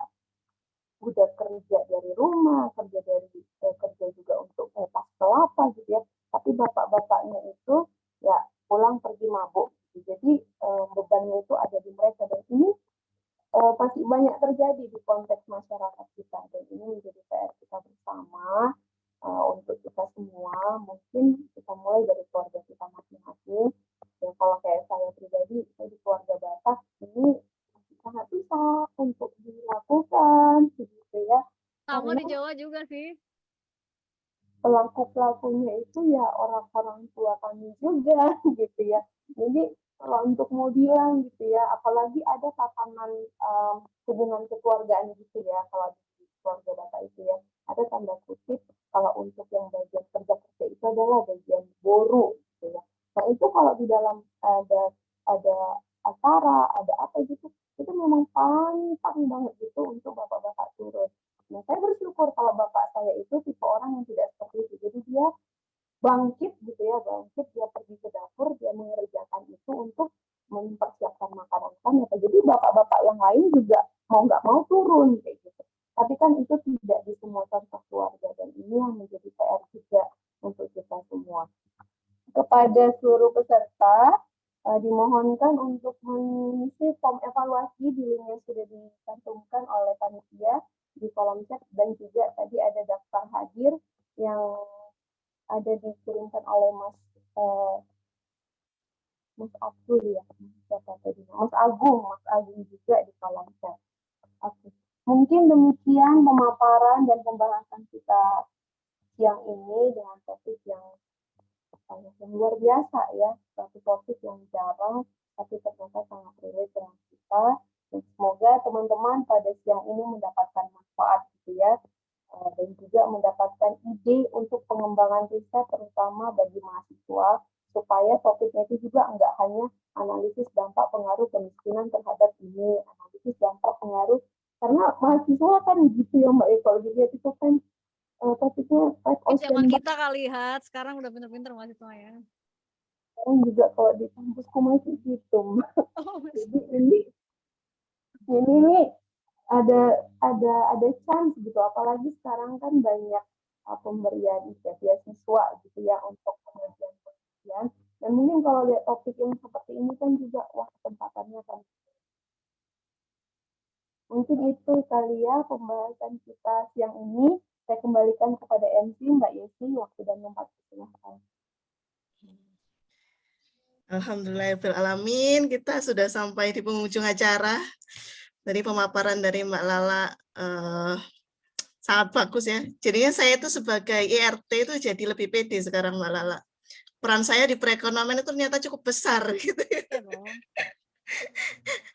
udah kerja dari rumah, kerja juga untuk pas kelapa gitu ya, tapi bapak-bapaknya itu ya pulang pergi mabuk gitu. Jadi bebannya itu ada di mereka, dan ini pasti banyak terjadi di konteks masyarakat kita, dan ini menjadi PR kita bersama untuk kita semua. Mungkin kita mulai dari keluarga kita masing-masing. Ya, kalau kayak saya pribadi, saya di keluarga Batak ini sangat susah untuk dilakukan gitu ya. Sama Karena di Jawa juga sih. pelaku-pelakunya itu ya orang-orang tua kami juga gitu ya. Jadi kalau untuk mau bilang gitu ya, apalagi ada tatanan hubungan kekeluargaan gitu ya, kalau di keluarga Batak itu ya, ada tanda kutip kalau untuk yang bagian kerja itu adalah bagian boru gitu ya. Nah itu kalau di dalam ada acara, ada apa gitu, itu memang pantang banget gitu untuk bapak-bapak turun. Nah, saya bersyukur kalau bapak saya itu tipe orang yang tidak seperti itu. Jadi dia bangkit gitu ya, dia pergi ke dapur, dia mengerjakan itu untuk mempersiapkan makanan kami. Jadi bapak-bapak yang lain juga mau nggak mau turun kayak gitu. Tapi kan itu tidak di semua contoh keluarga, dan ini yang menjadi PR juga untuk kita semua. Kepada seluruh peserta, dimohonkan untuk mengisi form evaluasi di link yang sudah dicantumkan oleh panitia di kolom chat, dan juga tadi ada daftar hadir yang ada dikirimkan oleh Mas Abdul ya, Mas Agung juga di kolom chat. Oke. Mungkin demikian pemaparan dan pembahasan kita siang ini dengan topik yang luar biasa ya, satu topik yang jarang tapi ternyata sangat relate dengan kita. Dan semoga teman-teman pada siang ini mendapatkan manfaat gitu ya, dan juga mendapatkan ide untuk pengembangan riset terutama bagi mahasiswa, supaya topiknya itu juga enggak hanya analisis dampak pengaruh kemiskinan terhadap ini, analisis dampak pengaruh, karena mahasiswa kan gitu ya Mbak, kalau dilihat itu kan topiknya Five Zaman Ocean kita kali lihat, sekarang udah pinter-pinter mahasiswa ya. sekarang juga kalau di kampusku masih gitu. Oh, Jadi ini nih ada chance gitu, apalagi sekarang kan banyak pemberian beasiswa gitu ya untuk penelitian. Dan mungkin kalau lihat topik yang seperti ini kan juga wah kesempatannya kan. Mungkin itu kali ya pembahasan kita siang ini. Saya kembalikan kepada MC Mbak Yesi, waktu dan tempat silahkan. Alhamdulillahirrahmanirrahim, kita sudah sampai di penghujung acara. Dari pemaparan dari Mbak Lala sangat bagus ya. Jadinya saya itu sebagai IRT itu jadi lebih pede sekarang Mbak Lala. Peran saya di perekonomian itu ternyata cukup besar gitu ya. iya dong.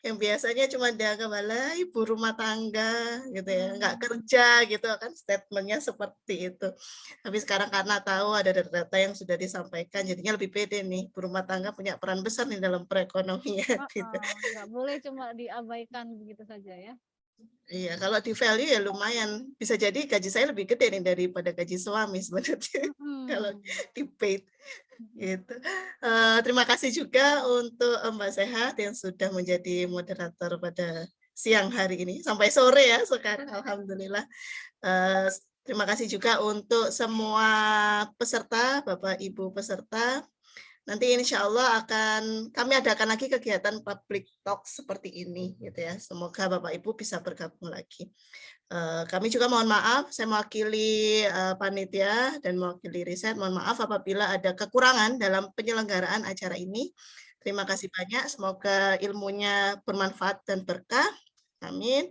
Yang biasanya cuma dianggap malah ibu rumah tangga gitu ya, nggak kerja gitu kan statementnya seperti itu. Tapi sekarang karena tahu ada data yang sudah disampaikan, jadinya lebih pede nih, ibu rumah tangga punya peran besar nih dalam perekonomian. Gitu. Nggak boleh cuma diabaikan begitu saja ya. Iya, kalau di value ya lumayan. Bisa jadi gaji saya lebih gede nih daripada gaji suami sebenarnya. Kalau di paid. Gitu. Terima kasih juga untuk Mbak Sehat yang sudah menjadi moderator pada siang hari ini. Sampai sore ya sekarang, alhamdulillah. Terima kasih juga untuk semua peserta, Bapak Ibu peserta. Nanti insya Allah kami adakan lagi kegiatan public talk seperti ini, gitu ya. Semoga Bapak Ibu bisa bergabung lagi. Kami juga mohon maaf, saya mewakili panitia dan mewakili riset. Mohon maaf apabila ada kekurangan dalam penyelenggaraan acara ini. Terima kasih banyak. Semoga ilmunya bermanfaat dan berkah. Amin.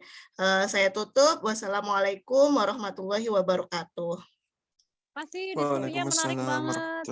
Saya tutup. Wassalamualaikum warahmatullahi wabarakatuh. Pasti diskusinya menarik banget.